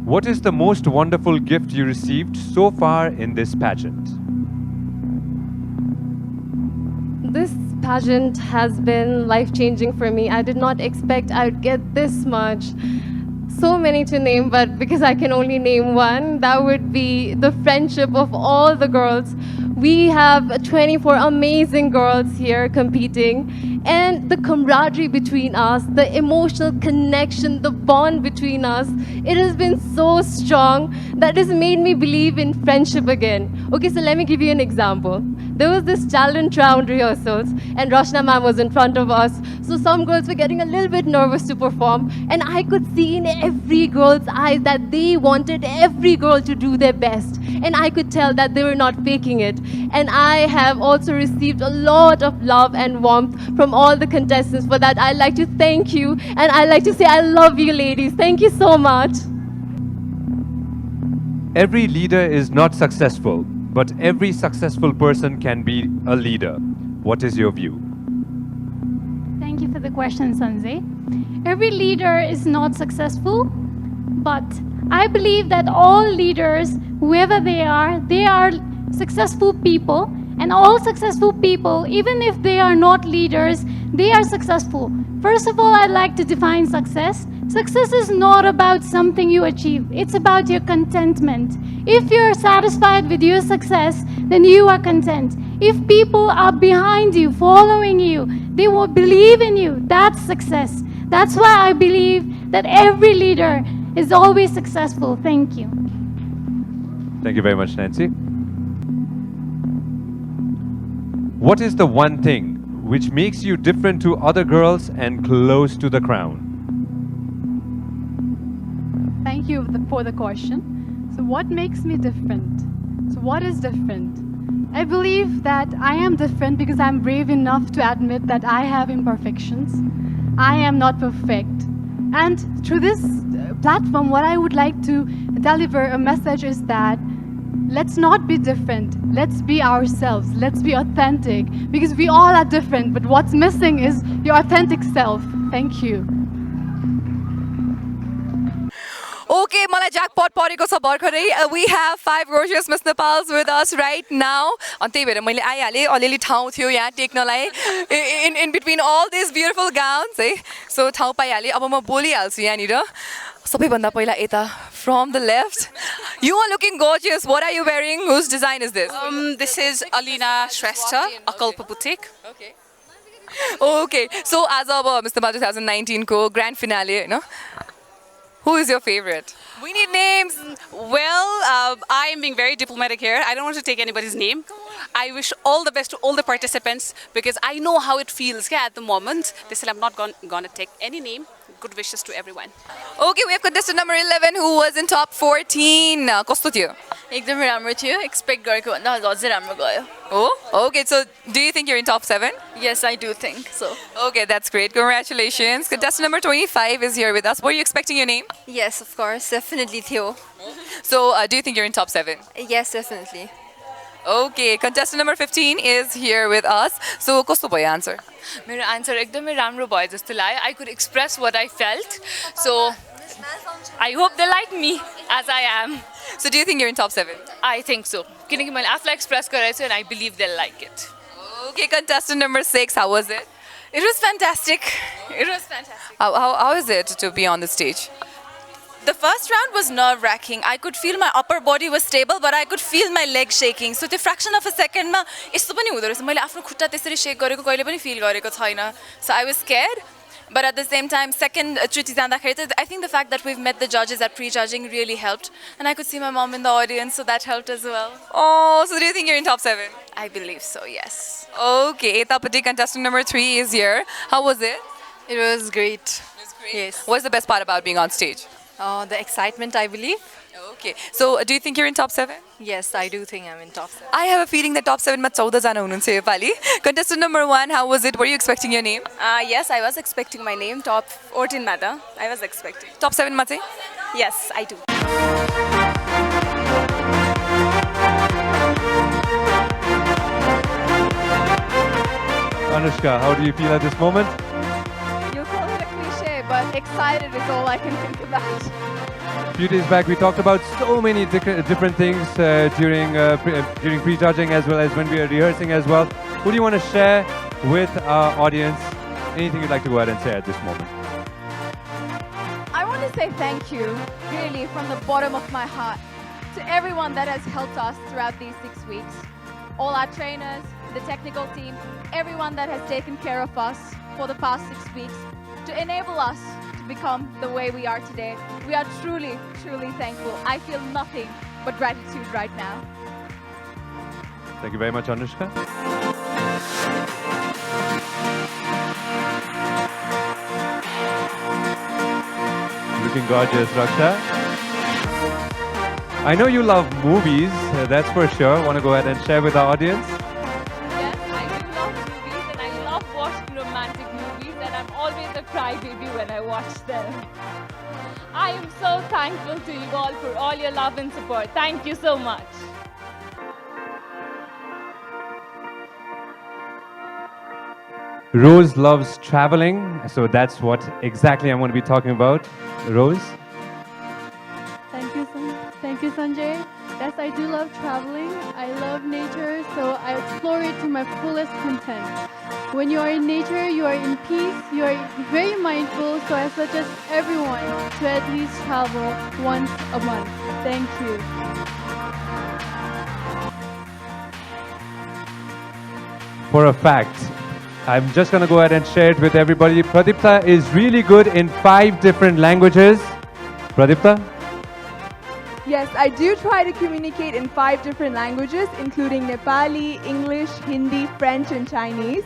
What is the most wonderful gift you received so far in this pageant? This pageant has been life-changing for me. I did not expect I would get this much. So many to name, but because I can only name one, that would be the friendship of all the girls. We have 24 amazing girls here competing, and the camaraderie between us, the emotional connection, the bond between us, it has been so strong that has made me believe in friendship again. Okay, so let me give you an example. There was this talent round rehearsals, and Roshna ma'am was in front of us, so some girls were getting a little bit nervous to perform, and I could see in every girl's eyes that they wanted every girl to do their best, and I could tell that they were not faking it. And I have also received a lot of love and warmth from all the contestants. For that, I'd like to thank you, and I'd like to say I love you, ladies. Thank you so much. Every leader is not successful, but every successful person can be a leader. What is your view? Thank you for the question, Sanjay. Every leader is not successful, but I believe that all leaders, whoever they are successful people, and all successful people, even if they are not leaders, they are successful. First of all, I'd like to define success. Success is not about something you achieve. It's about your contentment. If you're satisfied with your success, then you are content. If people are behind you, following you, they will believe in you, that's success. That's why I believe that every leader is always successful. Thank you. Thank you very much, Nancy. What is the one thing which makes you different to other girls and close to the crown? Thank you for the question. So what makes me different? So what is different? I believe that I am different because I'm brave enough to admit that I have imperfections. I am not perfect. And through this platform, what I would like to deliver a message is that let's not be different. Let's be ourselves. Let's be authentic, because we all are different, but what's missing is your authentic self. Thank you. Okay, मलाई jackpot परेको छ भर्खरै. We have 5 gorgeous Miss Nepals with us right now. अनि त्यही भएर मैले आइहालेँ, अलिअलि ठाउँ थियो यहाँ टेक्नलाई in between all these beautiful gowns है. So ठाउँ पाइहालेँ. अब म बोलिहाल्छु यहाँनिर. सबैभन्दा पहिला यता from the left. You are looking gorgeous. What are you wearing? Whose design is this? This is Alina Shrestha, Akalpa Boutique. Okay. Okay. So as of Miss Nepal 2019 ko grand finale, no? Who is your favorite? We need names. Well, I am being very diplomatic here. I don't want to take anybody's name. I wish all the best to all the participants because I know how it feels at the moment. They said I'm not gonna take any name. Good wishes to everyone. Okay, we have contestant number 11 who was in top 14. कस्तो थियो? एकदमै राम्रो थियो. Expect गरेको भन्दा अझै राम्रो गयो. Oh, okay. So, do you think you're in top 7? Yes, I do think so. Okay, that's great. Congratulations. Contestant number 25 is here with us. Were you expecting your name? Yes, of course. Definitely Theo. So, do you think you're in top 7? Yes, definitely. Okay, contestant number 15 is here with us. So, कस्तो भयो answer? मेरो answer एकदमै राम्रो भयो जस्तो लाग्यो. I could express what I felt. So, I hope they like me as I am. So, do you think you're in top 7? I think so. किनकि मैले आफूलाई express गरेको छु and I believe they'll like it. Okay, contestant number 6, how was it? It was fantastic. It was fantastic. How is it to be on the stage? The first round was nerve-wracking. I could feel my upper body was stable, but I could feel my legs shaking. So the fraction of a second ma यस्तो पनि हुँदो रहेछ मैले आफ्नो खुट्टा त्यसरी shake गरेको कहिले पनि feel गरेको छैन. So I was scared, but at the same time second चोटि जाँदाखेरि चाहिँ I think the fact that we've met the judges at pre-judging really helped, and I could see my mom in the audience, so that helped as well. Oh, so do you think you're in top 7? I believe so, yes. Okay, Tapati contestant number 3 is here. How was it? It was great. Yes. What's the best part about being on stage? The excitement, I believe. Okay, so do you think you're in top 7? Yes, I do think I'm in top 7. I have a feeling that top 7 ma 14 jana hununcha yo Pali. Contestant number 1, how was it? Were you expecting your name? Yes, I was expecting my name, top 14 matter. I was expecting. Top 7 ma चाहिँ? Yes, I do. Anushka, how do you feel at this moment? You'll call it a cliche, but excited is all I can think about. A few days back, we talked about so many different things during pre-judging as well as when we were rehearsing as well. Who do you want to share with our audience? Anything you'd like to go ahead and say at this moment? I want to say thank you, really, from the bottom of my heart, to everyone that has helped us throughout these 6 weeks. All our trainers, the technical team, everyone that has taken care of us for the past 6 weeks to enable us to become the way we are today. We are truly, truly thankful. I feel nothing but gratitude right now. Thank you very much, Anushka. Looking gorgeous, Raksha. I know you love movies, that's for sure. Want to go ahead and share with our audience? Yes, I do love movies and I love watching romantic movies and I'm always a crybaby when I watch them. I am so thankful to you all for all your love and support. Thank you so much. Rose loves traveling, so that's what exactly I'm going to be talking about. Rose? Thank you, Sanjay. Yes, I do love traveling. I love nature, so I explore it to my fullest content. When you are in nature, you are in peace, you are very mindful, so I suggest everyone to at least travel once a month. Thank you. For a fact, I'm just going to go ahead and share it with everybody. Pradipta is really good in 5 different languages. Pradipta? Yes, I do try to communicate in 5 different languages, including Nepali, English, Hindi, French, and Chinese.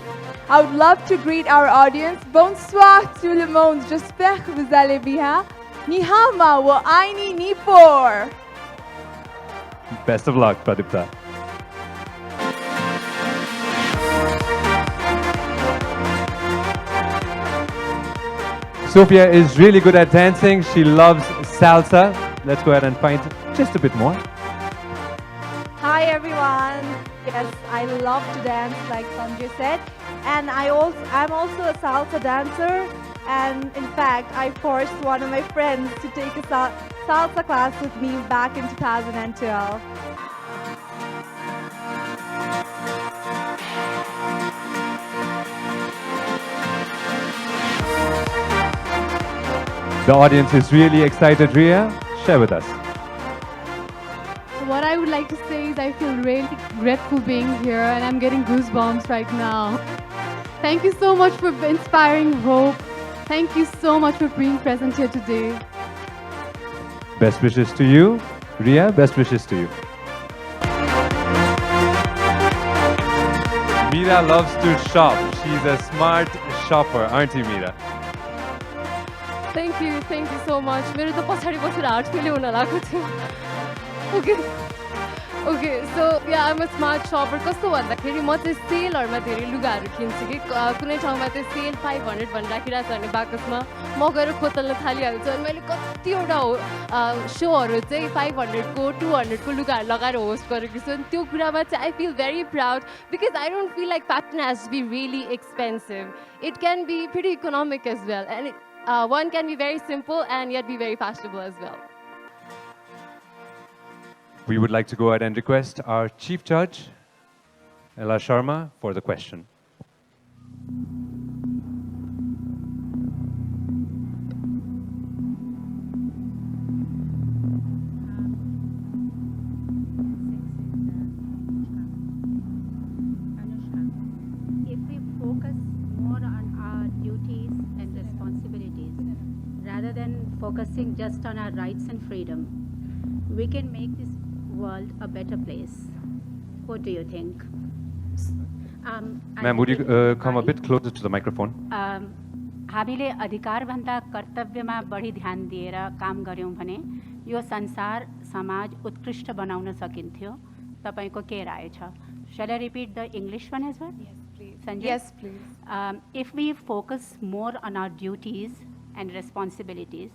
I would love to greet our audience. Bonsoir tout le monde. J'espère que vous allez bien. Ni hao ma wo aini ni por. Best of luck, Pradipta. Sophia is really good at dancing. She loves salsa. Let's go ahead and find just a bit more. Hi everyone. Yes, I love to dance like Sanjay said. And I'm also a salsa dancer. And in fact, I forced one of my friends to take a salsa class with me back in 2012. The audience is really excited. Ria, share with us. What I would like to say is I feel really grateful being here and I'm getting goosebumps right now. Thank you so much for inspiring hope. Thank you so much for being present here today. Best wishes to you. Ria, best wishes to you. Meera loves to shop. She's a smart shopper, aren't you, Meera? Thank you so much. मेरो त पछाडि बसेर heart fail हुन लागेको थियो. Okay, so yeah, I'm a smart shopper. कस्तो भन्दाखेरि म चाहिँ सेलहरुमा धेरै लुगाहरु किन्छु कि कुनै ठाउँमा चाहिँ सेल 500 भन्न राखिरहेको छ भने बाकसमा म गएर खोतल्न थालिहाल्छु अनि मैले कतिवटा शोहरु चाहिँ 500 को 200 को लुगाहरु लगाएर होस्ट गरेको छु अनि त्यो कुरामा चाहिँ I feel very proud because I don't feel like fashion has to be really expensive. It can be pretty economic as well, and one can be very simple and yet be very fashionable as well. We would like to go ahead and request our Chief Judge, Ella Sharma, for the question. rather than focusing just on our rights and freedom, we can make this world a better place. What do you think? Ma'am, would you come a bit closer to the microphone? हामीले अधिकारभन्दा कर्तव्यमा बढी ध्यान दिएर काम गर्यौं भने यो संसार समाज उत्कृष्ट बनाउन सकिन्थ्यो. तपाईको के राय छ? Shall I repeat the English one as well? Yes, please. Sanjay? Yes, please. If we focus more on our duties and responsibilities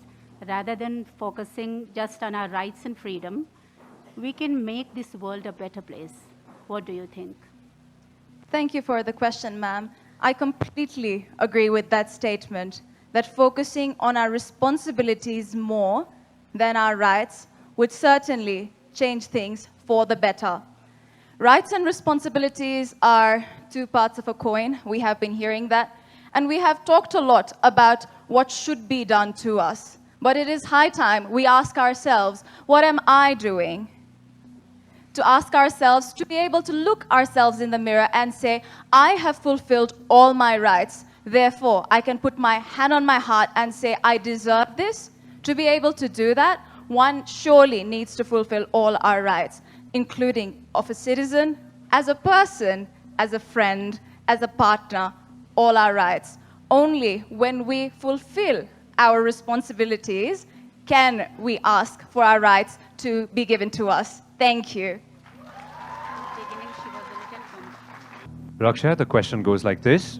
rather than focusing just on our rights and freedom, we can make this world a better place. What do you think? Thank you for the question, ma'am. I completely agree with that statement, that focusing on our responsibilities more than our rights would certainly change things for the better. Rights and responsibilities are two parts of a coin. We have been hearing that. And we have talked a lot about what should be done to us. But it is high time we ask ourselves, what am I doing? To ask ourselves, to be able to look ourselves in the mirror and say, I have fulfilled all my rights. Therefore, I can put my hand on my heart and say, I deserve this. To be able to do that, one surely needs to fulfill all our rights, including of a citizen, as a person, as a friend, as a partner, all our rights. Only when we fulfill our responsibilities can we ask for our rights to be given to us. Thank you. Raksha, the question goes like this.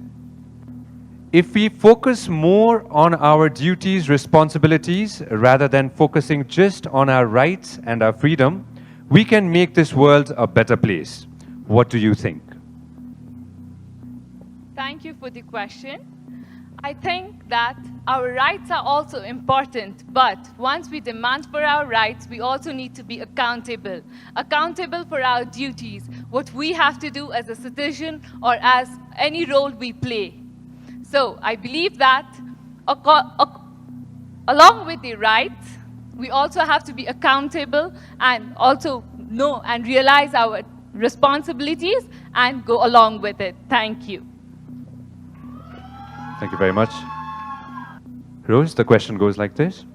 If we focus more on our duties, responsibilities, rather than focusing just on our rights and our freedom, we can make this world a better place. What do you think? Thank you for the question. I think that our rights are also important, but once we demand for our rights, we also need to be accountable. Accountable for our duties, what we have to do as a citizen or as any role we play. So I believe that along with the rights, we also have to be accountable and also know and realize our responsibilities and go along with it. Thank you. Thank you very much. Rose, the question goes like this.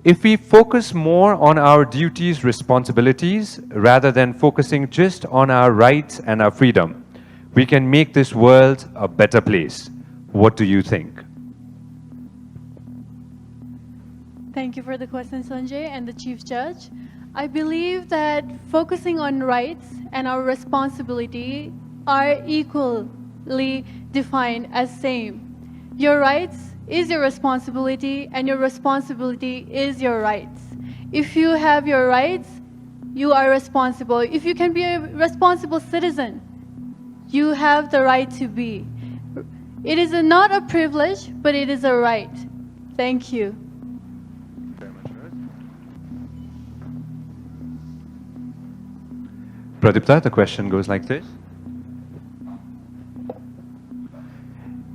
If we focus more on our duties, responsibilities, rather than focusing just on our rights and our freedom, we can make this world a better place. What do you think? Thank you for the question, Sanjay and the Chief Judge. I believe that focusing on rights and our responsibility are equally defined as same. Your rights is your responsibility, and your responsibility is your rights. If you have your rights, you are responsible. If you can be a responsible citizen, you have the right to be. It is not a privilege, but it is a right. Thank you. Pradipta, the question goes like this.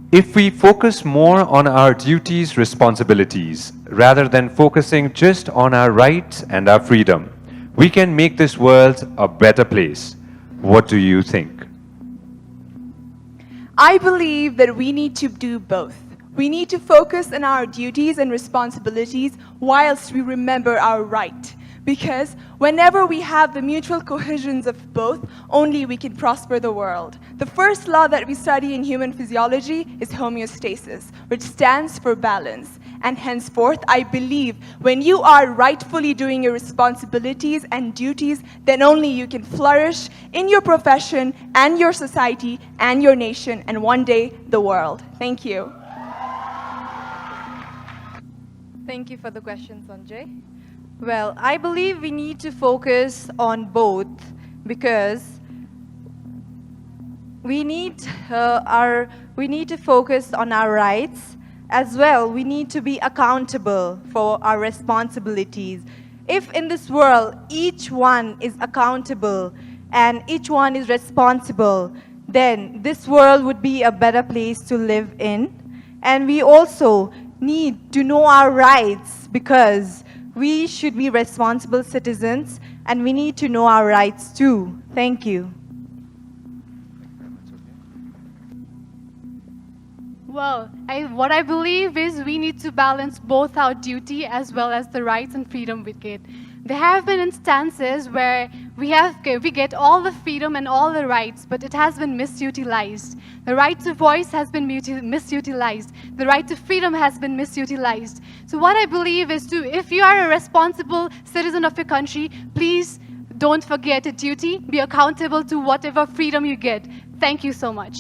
If we focus more on our duties, responsibilities, rather than focusing just on our rights and our freedom, we can make this world a better place. What do you think? I believe that we need to do both. We need to focus on our duties and responsibilities whilst we remember our right. Because whenever we have the mutual cohesions of both, only we can prosper the world. The first law that we study in human physiology is homeostasis, which stands for balance. And henceforth, I believe when you are rightfully doing your responsibilities and duties, then only you can flourish in your profession and your society and your nation and one day the world. Thank you. Thank you for the question, Sanjay. Well, I believe we need to focus on both because we need to focus on our rights as well. We need to be accountable for our responsibilities. If in this world each one is accountable and each one is responsible, then this world would be a better place to live in. And we also need to know our rights because we should be responsible citizens and we need to know our rights too. Thank you. Well, what I believe is we need to balance both our duty as well as the rights and freedom we get. There have been instances where we get all the freedom and all the rights, but it has been misutilized. The right to voice has been misutilized. The right to freedom has been misutilized. So what I believe is if you are a responsible citizen of your country, please don't forget a duty. Be accountable to whatever freedom you get. Thank you so much.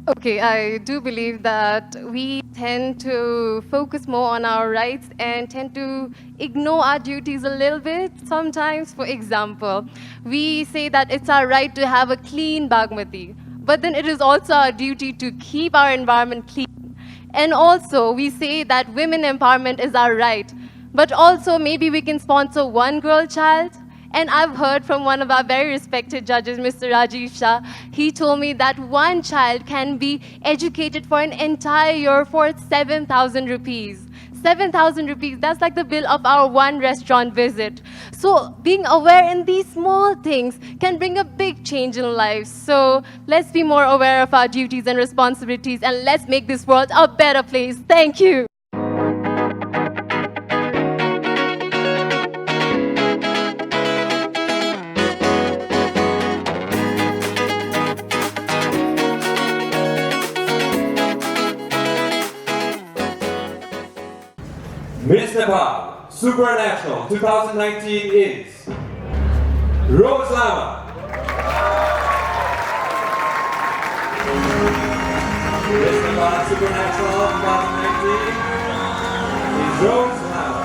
Okay, I do believe that we tend to focus more on our rights and tend to ignore our duties a little bit sometimes. For example, we say that it's our right to have a clean Bagmati, but then it is also our duty to keep our environment clean. And also, we say that women empowerment is our right, but also maybe we can sponsor one girl child. And I've heard from one of our very respected judges, Mr. Rajiv Shah, he told me that one child can be educated for an entire year for 7,000 rupees. 7,000 rupees, that's like the bill of our one restaurant visit. So being aware in these small things can bring a big change in life. So let's be more aware of our duties and responsibilities, and let's make this world a better place. Thank you. Miss Nepal Supranational 2019 is Rose Lama. Miss Nepal Supranational 2019 is Rose Lama.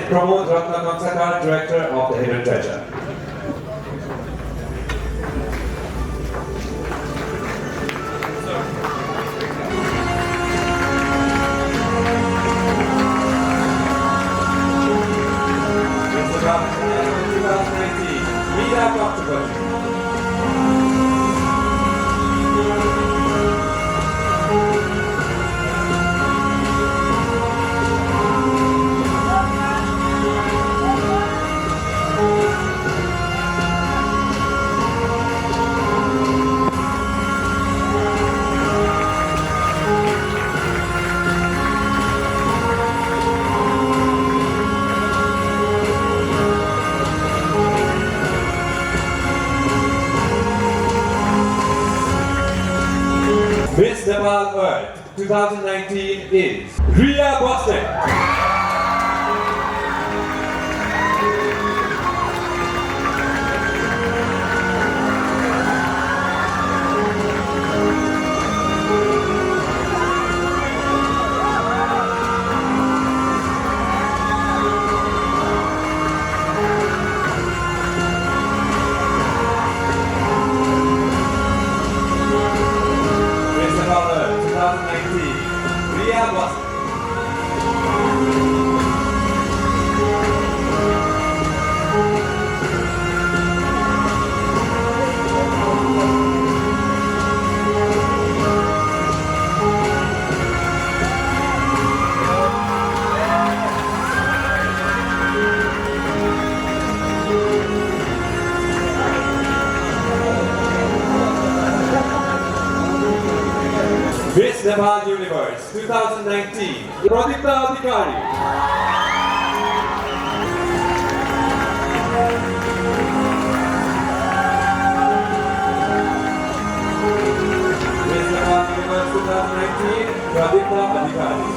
Pramod Ratna Kamsakar, Director of the Hidden Treasure. Mr. Ramakrishnan 2019, Meera Dr. Miss Nepal Earth 2019 is Ria Boston. Miss Nepal Universe 2019, Pradipta Adhikari. Miss Nepal Universe 2019, Pradipta Adhikari.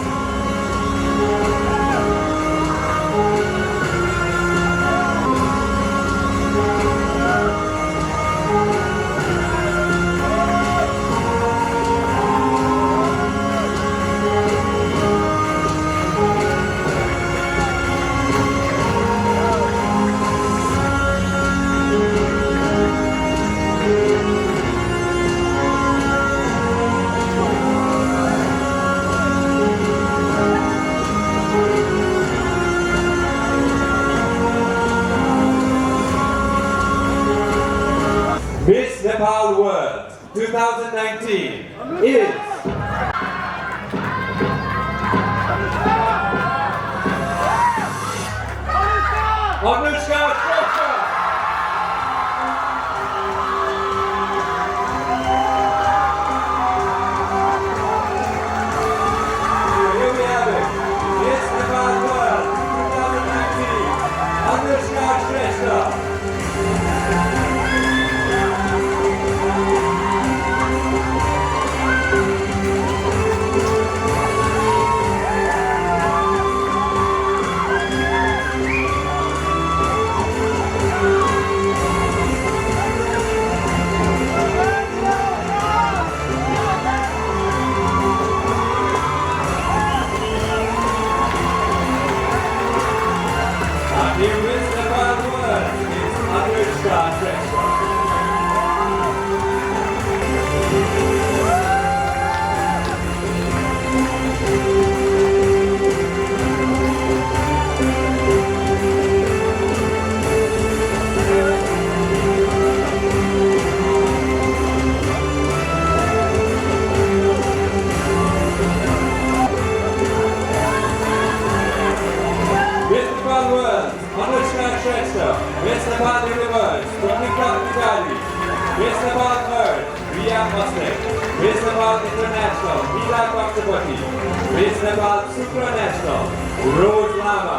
Nepal World 2019 is... Anushka Shrestha. Here we have it. Miss Nepal World 2019, Anushka Shrestha. And here Miss Nepal World is Anushka Shrestha. Miss Nepal World, Anushka Shrestha. Miss Nepal Universe, Pratika Pujari. Miss Nepal Earth, Riya Muslim. Miss Nepal International, Hila Paksapati. Miss Nepal Supranational, Rose Lama.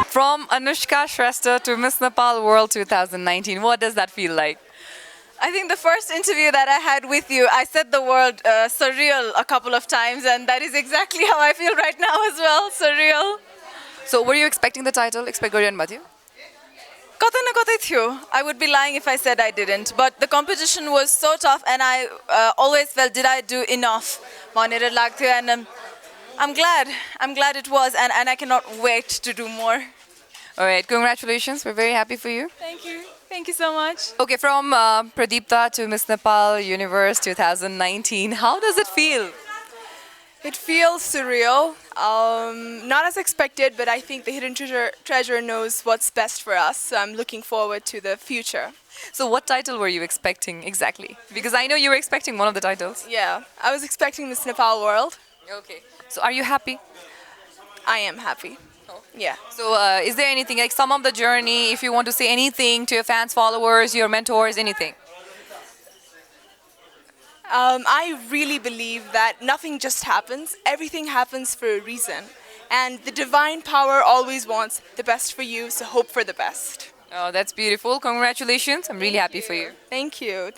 From Anushka Shrestha to Miss Nepal World 2019, what does that feel like? I think the first interview that I had with you, I said the word surreal a couple of times, and that is exactly how I feel right now as well, surreal. So were you expecting the title? Expect Gorian Matthew? Katai na katai थियो. I would be lying if I said I didn't. But the competition was so tough, and I always felt, did I do enough? भनेर लाग्थ्यो, and I'm glad it was, and I cannot wait to do more. All right, congratulations. We're very happy for you. Thank you so much. Okay, from Pradeepta to Miss Nepal Universe 2019, how does it feel? It feels surreal, not as expected, but I think the Hidden Treasure knows what's best for us, so I'm looking forward to the future. So what title were you expecting exactly? Because I know you were expecting one of the titles. Yeah, I was expecting Miss Nepal World. Okay. So are you happy? I am happy. Yeah. So is there anything, like sum up the journey, if you want to say anything to your fans, followers, your mentors, anything? I really believe that nothing just happens. Everything happens for a reason. And the divine power always wants the best for you, so hope for the best. Oh, that's beautiful. Congratulations. I'm really happy for you. Thank you.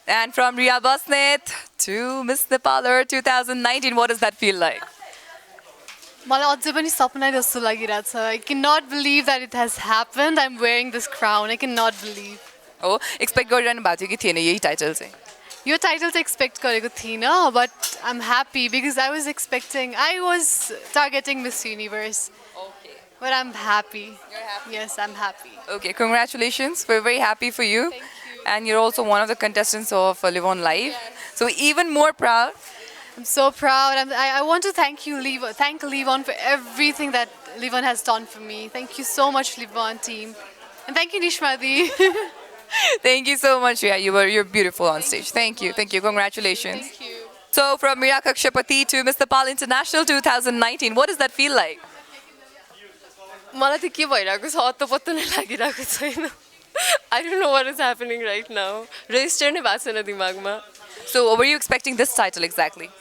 And from Riya Basnet to Miss Nepaler 2019, what does that feel like? मलाई अझै पनि सपना जस्तो लागिरहेछ. I cannot believe that it has happened. I'm wearing this crown. I cannot believe. Oh, expect गरिरहनु भएको थियो कि थिएन यही टाइटल चाहिँ? यो टाइटल चाहिँ एक्सपेक्ट गरेको थिइनँ, but I'm happy because I was targeting Miss Universe. Okay. But I'm happy. You're happy? Yes, I'm happy. Okay, congratulations. We're very happy for you. Thank you. And you're also one of the contestants of Live On Live. Yes. So even more proud. I'm so proud. I want to thank you, thank Livon for everything that Livon has done for me. Thank you so much, Livon team. And thank you, Nishmadi. Thank you so much. Yeah, you're beautiful on stage. Thank you. Congratulations. Thank you. So from Mira Kakshapati to Mr. Pal International 2019, what does that feel like? मलाई त के भइरहेको छ अत्तो पत्तो नै लागिरहेको छैन. I don't know what is happening right now. Register नै भएको छैन दिमागमा. So were you expecting this title exactly?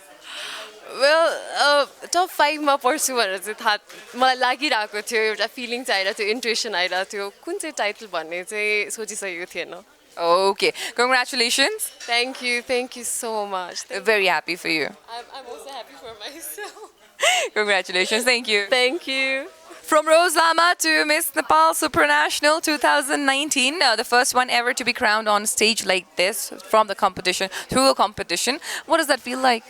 Well, top 5 मा पर्छु भनेर चाहिँ थाहा मलाई लागिरहेको थियो, एउटा फिलिङ चाहिँ आइरहेको थियो, इन्ट्युसन आइरहेको थियो. कुन चाहिँ टाइटल भन्ने चाहिँ सोचिसकेको थिएन. Okay, congratulations. Thank you so much. Very happy for you. I'm also happy for myself. Congratulations, thank you. Thank you. From Rose Lama to Miss Nepal Supranational 2019, the first one ever to be crowned on stage like this from the competition, through a competition. What does that feel like?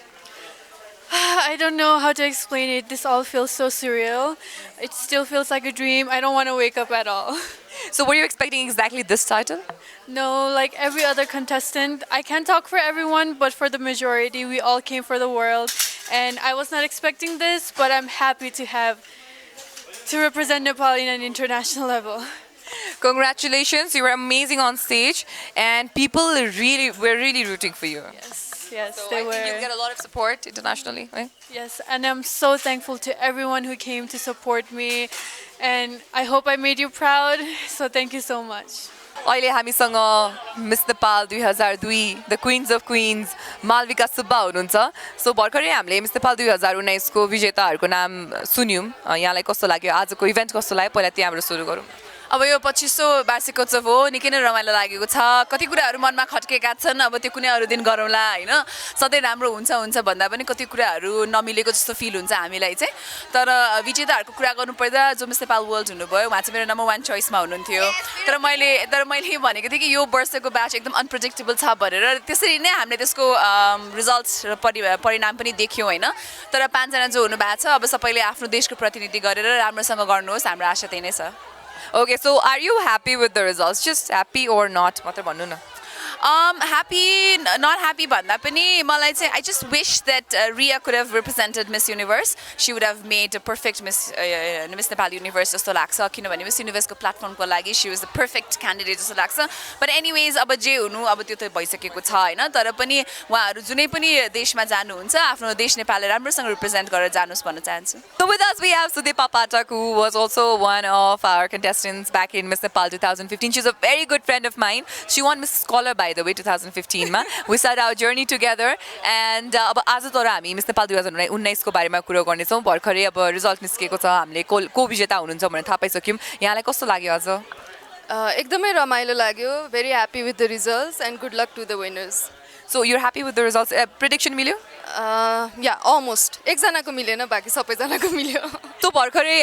I don't know how to explain it. This all feels so surreal. It still feels like a dream. I don't want to wake up at all. So were you expecting exactly this title? No, like every other contestant. I can't talk for everyone, but for the majority, we all came for the world. And I was not expecting this, but I'm happy to represent Nepal in an international level. Congratulations, you were amazing on stage, and people were really rooting for you. Yes, So they I think were. you get a lot of support internationally, right? Yes, and I'm so thankful to everyone who came to support me, and I hope I made you proud. So thank you so much. अहिले हामीसँग Miss Nepal 2002 the queens of queens Malvika Subba हुनुहुन्छ so भर्खरै हामीले miss Nepal 2019 को विजेताहरूको नाम सुन्यौँ यहाँलाई कस्तो लाग्यो आजको इभेन्ट कस्तो लाग्यो पहिला त्यहाँबाट सुरु गरौँ अब यो 25औं वार्षिकोत्सव हो निकै नै रमाइलो लागेको छ कति कुराहरू मनमा खट्केका छन् अब त्यो कुनै अरू दिन गरौँला हैन सधैँ राम्रो हुन्छ भन्दा पनि कति कुराहरू नमिलेको जस्तो फिल हुन्छ हामीलाई चाहिँ तर विजेताहरूको कुरा गर्नुपर्दा जो मिस नेपाल वर्ल्ड हुनुभयो उहाँ चाहिँ मेरो नम्बर 1 चोइसमा हुनुहुन्थ्यो तर मैले भनेको थिएँ कि यो वर्षको ब्याच एकदम अनप्रेडिक्टेबल छ भनेर त्यसरी नै हामीले त्यसको रिजल्ट्स र परिणाम पनि देख्यौँ हैन तर 5 जना जो हुनुभएको छ अब सबैले आफ्नो देशको प्रतिनिधि गरेर राम्रोसँग गर्नुहोस् हाम्रो आशा त्यही नै छ Okay, so are you happy with the results? Just happy or not? मात्र भन्नु न happy, not happy भन्दा पनि मलाई चाहिँ I just wish that Ria could have represented Miss Universe. She would have made a perfect Miss Nepal Universe जस्तो लाग्छ किनभने Miss Universe को प्लेटफर्म को लागि she was the perfect candidate जस्तो लाग्छ. But anyways अब जे हुनु अब त्यो त भइसकेको छ हैन तर पनि उहाँहरु जुनै पनि देशमा जानुहुन्छ आफ्नो देश नेपालले राम्रोसँग रिप्रेजेन्ट गरेर जानुस् भन्न चाहन्छु. So with us we have Sudeepa Pathak who was also one of our contestants back in Miss Nepal 2015. She's a very good friend of mine. She won Miss Scholar by the way 2015 मा we started our journey together and अब आज तर हामी miss Nepal 2019 को बारेमा कुरा गर्ने छौं भर्खरै अब रिजल्ट निस्केको छ हामीले को विजेता हुनुहुन्छ भनेर थाहा पाइसक्यौं यहाँलाई कस्तो लाग्यो आज एकदमै रमाइलो लाग्यो very happy with the results and good luck to the winners. So you're happy with the results? Prediction मिल्यो? Yeah, almost. एकजनाको मिलेन बाकी सबैजनाको मिल्यो. तो भर्खरै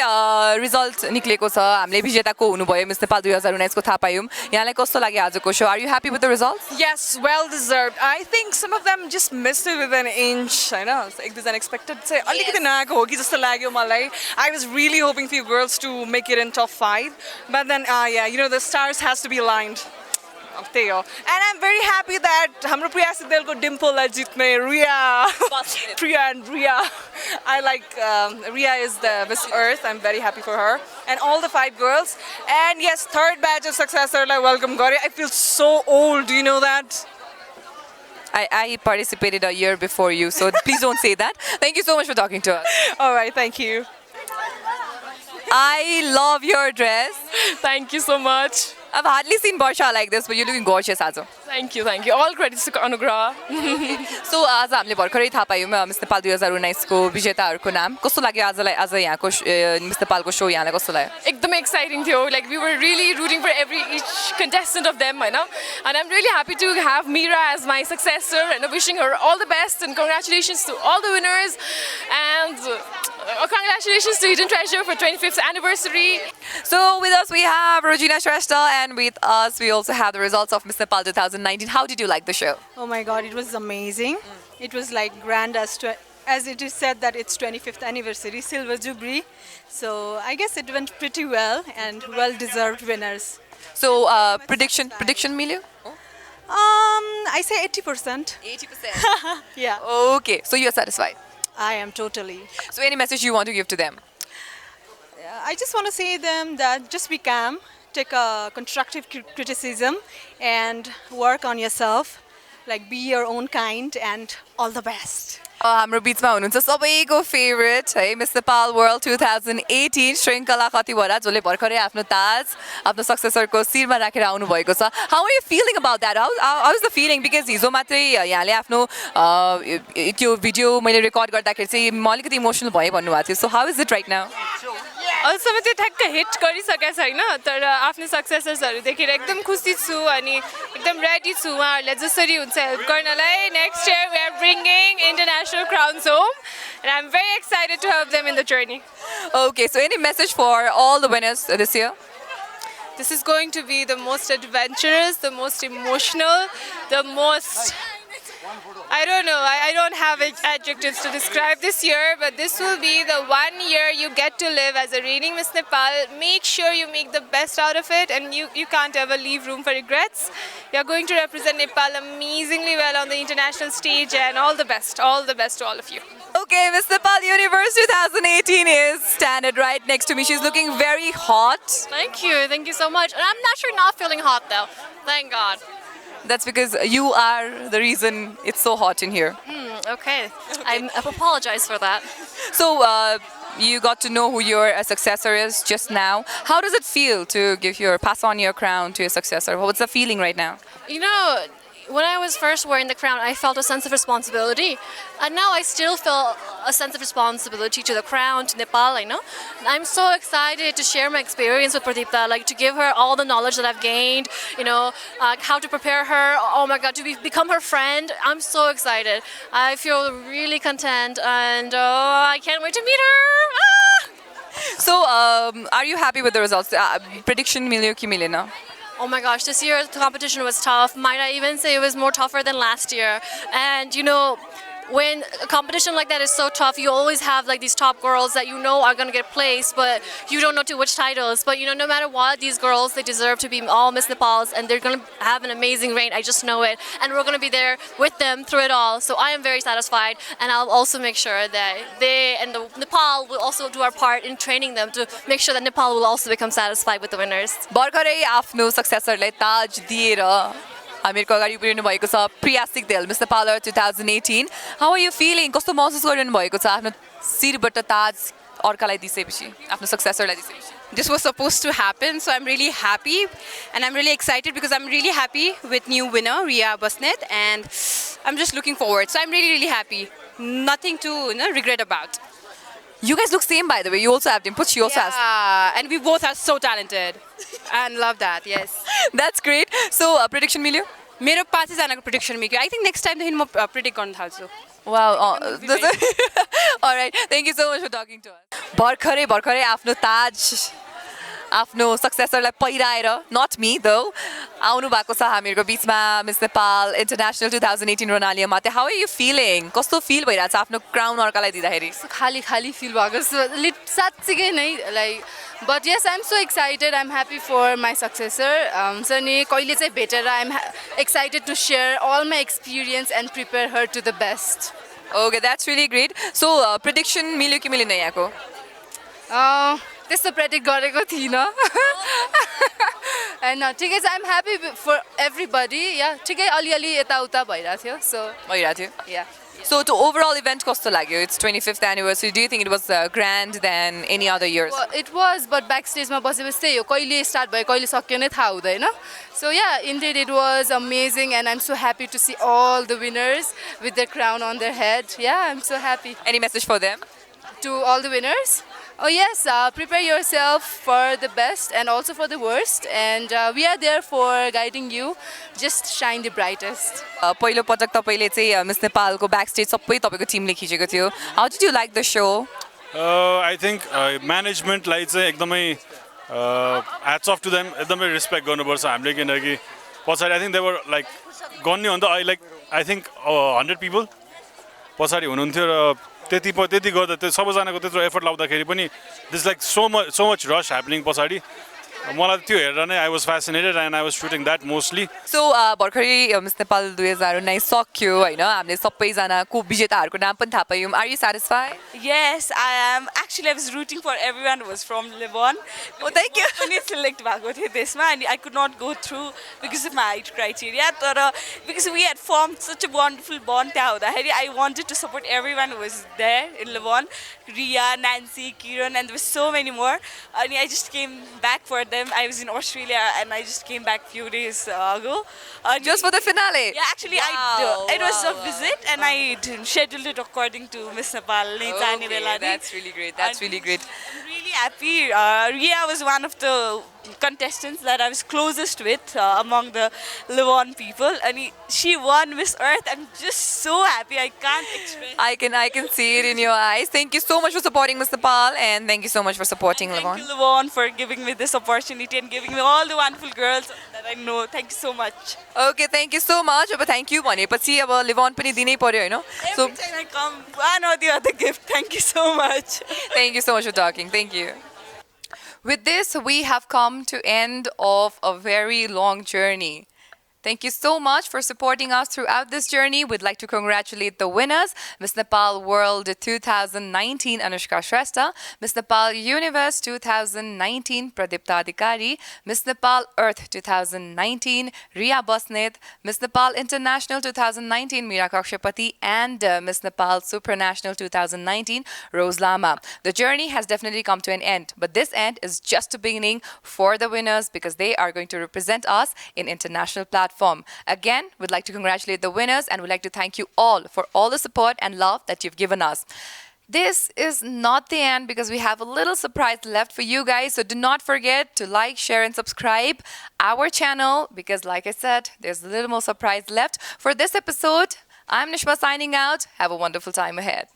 रिजल्ट निक्लेको छ हामीले विजेता को हुनुभयो मिस नेपाल 2019 को थाहा पायौं यहाँलाई कस्तो लाग्यो आजको show Are you happy with the results? Yes, well deserved. I think some of them just missed it with an inch. I know, एक दुईजना expected चाहिँ अलिकति नआएको हो कि जस्तो लाग्यो मलाई. I was really hoping for you girls to make it in top 5, but then yeah, you know the stars has to be aligned. And I'm very happy that हाम्रो प्रिया सिद्धेलको डिम्पललाई जित्ने Priya and Ria. I like Ria is the Miss Earth. I'm very happy for her and all the 5 girls. And yes, third batch of successorलाई welcome गरे. I feel so old. Do you know that? I participated a year before you, so please don't say that. Thank you so much for talking to us. All right, thank you. I love your dress. Thank you so much. I've hardly seen Barsha like this, but you're looking gorgeous also. Thank you. All credits to Anugrah. So आज हामीले भर्खरै थाहा पायौं miss Nepal 2019 को विजेताहरुको नाम कस्तो लाग्यो आज यहाँको मिस नेपालको शो यहाँलाई कस्तो लाग्यो एकदमै exciting थियो like we were really rooting for each contestant of them Hahn and I'm really happy to have Meera as my successor and wishing her all the best and congratulations to all the winners and congratulations to Hidden Treasure for 25th anniversary. So with us we have Regina Shrestha and with us we also have the results of Miss Nepal 2019. How did you like the show? Oh my God, it was amazing. It was like grand as it is said that it's 25th anniversary, Silver Jubilee. So I guess it went pretty well and well-deserved winners. So prediction Milio? I say 80%. 80%? Yeah. Okay, so you're satisfied? I am totally. So any message you want to give to them? I just want to say them that just be calm, take a constructive criticism and work on yourself. Like be your own kind and all the best. हाम्रो बीचमा हुनुहुन्छ सबैको favourite है miss Nepal world 2018 श्रृङ्खला खतिवरा जसले भर्खरै आफ्नो ताज आफ्नो सक्सेसरको शिरमा राखेर आउनु भएको छ how are you feeling about that how is the feeling because हिजो मात्रै यहाँले आफ्नो त्यो भिडियो मैले रेकर्ड गर्दाखेरि चाहिँ म अलिकति इमोसनल भए भन्नुभएको थियो so how is it right now अहिलेसम्म चाहिँ ठ्याक्क हिट गरिसकेको छैन तर आफ्नो सक्सेसर्सहरू देखेर एकदम खुसी छु अनि एकदम रेडी छु उहाँहरूलाई जसरी हुन्छ हेल्प गर्नलाई next year we are bringing international crowns home and I'm very excited to help them in the journey. Okay, so any message for all the winners this year? This is going to be the most adventurous, the most emotional, the most... I don't know, I don't have adjectives to describe this year, but this will be the one year you get to live as a reigning Miss Nepal. Make sure you make the best out of it and you can't ever leave room for regrets. You're going to represent Nepal amazingly well on the international stage and all the best to all of you. Okay, Miss Nepal Universe 2019. 2018 is standard right next to me. She's looking very hot. Thank you so much. And I'm naturally not feeling hot though. Thank God. That's because you are the reason it's so hot in here. Okay. I apologize for that. So you got to know who your successor is just now. How does it feel to pass on your crown to your successor? What's the feeling right now? You know, when I was first wearing the crown, I felt a sense of responsibility. And now I still feel a sense of responsibility to the crown, to Nepal, I know. I'm so excited to share my experience with Pradeepta, like to give her all the knowledge that I've gained, you know, how to prepare her, oh my God, to become her friend. I'm so excited. I feel really content and I can't wait to meet her. Ah! So are you happy with the results? Prediction milyo ki mile na? Oh my gosh, this year the competition was tough. Might I even say it was more tougher than last year. And you know, when a competition like that is so tough, you always have like these top girls that you know are gonna get placed, but you don't know to which titles. But you know, no matter what, these girls, they deserve to be all Miss Nepals and they're gonna have an amazing reign, I just know it. And we're gonna be there with them through it all. So I am very satisfied and I'll also make sure that they and Nepal will also do our part in training them to make sure that Nepal will also become satisfied with the winners. भर्खरै आफ्नो सक्सेसरलाई ताज दिएर हामीहरूको अगाडि उभिरहनु भएको छ Priya Sigdel Miss Nepal 2018 how are you feeling कस्तो महसुस गरिरहनु भएको छ आफ्नो शिरबाट ताज अर्कालाई दिएपछि आफ्नो सक्सेसरलाई दिएपछि This was supposed to happen, so I'm really happy and I'm really excited because I'm really happy with new winner Riya Basnet and I'm just looking forward. So I'm really happy. Nothing to regret about. You guys look same by the way. You also have input. She also has. Yeah, and we both are so talented and love that. Yes. That's great. So prediction मिल्यो? मेरो 5 जनाको prediction मिल्यो. I think next time देखि म predict गर्न थाल्छु. Wow. All right. Thank you so much for talking to us. भर्खरै आफ्नो ताज आफ्नो सक्सेसरलाई पहिराएर not me though आउनु भएको छ हामीहरूको बीचमा मिस नेपाल इन्टरनेशनल 2018 रोनालियामा त how are you feeling कस्तो feel भइराछ आफ्नो क्राउन अर्कालाई दिँदाखेरि खाली feel भएको छ साच्चै नै like but yes I'm so excited I'm happy for my successor so नि कहिले चाहिँ भेटेर I'm excited to share all my experience and prepare her to the best. Okay, that's really great. So prediction मिल्यो कि मिलेन यहाँको त्यस्तो predict गरेको थिइनँ and ठिकै छ I'm happy for everybody yeah ठिकै अलिअलि यताउता भइराथ्यो so भइराथ्यो yeah. So to overall event कस्तो लाग्यो it's 25th anniversary do you think it was grand than any other years well, it was but backstage मा बसेपछि त्यही हो कहिले स्टार्ट भयो कहिले सक्यो नै थाहा हुँदैन so yeah indeed it was amazing and I'm so happy to see all the winners with their crown on their head yeah I'm so happy. Any message for them? To all the winners? Oh yes, prepare yourself for the best and also for the worst and we are there for guiding you. Just shine the brightest. पहिलो पटक तपाईले चाहिँ miss नेपालको ब्याकस्टेज सबै तपाईको टिमले खिचेको थियो. How did you like the show? I think management लाई चाहिँ एकदमै hats off to them. एकदमै respect गर्नुपर्छ हामीले किनकि पछाडी I think they were like गन्ने भन्दा I think 100 people पछाडी हुनुहुन्थ्यो र त्यति गर्दा त्यो सबैजनाको त्यत्रो एफर्ट लाउँदाखेरि पनि this like so much rush happening पछाडी मलाई त्यो हेरेर नै I was fascinated and I was shooting that mostly. So भर्खरै मिस नेपाल 2019 सक्यो हैन हामीले सबैजनाको विजेताहरुको नाम पनि थाहा पायौं. Are you satisfied? Yes, I am. Actually, I was rooting for everyone who was from Levon. Oh, thank you. I was select भएको थियो त्यसमा and I could not go through because of my height criteria. तर because we had formed such a wonderful bond त्यहाँ हुँदाखेरि I wanted to support everyone who was there in Levon. Riya, Nancy, Kiran and there were so many more. And I just came back for them. I was in Australia and I just came back few days ago. Just for the finale? Yeah, actually it was a visit and I scheduled it according to Miss Nepal. Okay, that's really great. That's really great. I'm really happy. Riya was one of the contestants that I was closest with among the Levon people and she won Miss Earth. I'm just so happy. I can't express. I can see it in your eyes. Thank you so much for supporting Miss Nepal and thank you so much for supporting Levon. Thank you Levon for giving me this opportunity and giving me all the wonderful girls that I know. Thank you so much. Okay, thank you so much. अब thank you भनेपछि अब Levon पनि दिनै पर्यो हैन. So every time I come, one or the other gift. Thank you so much. Thank you so much for talking. Thank you. With this, we have come to end of a very long journey. Thank you so much for supporting us throughout this journey. We'd like to congratulate the winners, Miss Nepal World 2019 Anushka Shrestha, Miss Nepal Universe 2019 Pradipta Adhikari, Miss Nepal Earth 2019 Riya Basnet, Miss Nepal International 2019 Meera Kakshapati, and Miss Nepal Supranational 2019 Rose Lama. The journey has definitely come to an end, but this end is just a beginning for the winners because they are going to represent us in international platforms. Again, we'd like to congratulate the winners and we'd like to thank you all for all the support and love that you've given us. This is not the end because we have a little surprise left for you guys. So do not forget to like, share and subscribe our channel because like I said, there's a little more surprise left for this episode. I'm Nishma signing out. Have a wonderful time ahead.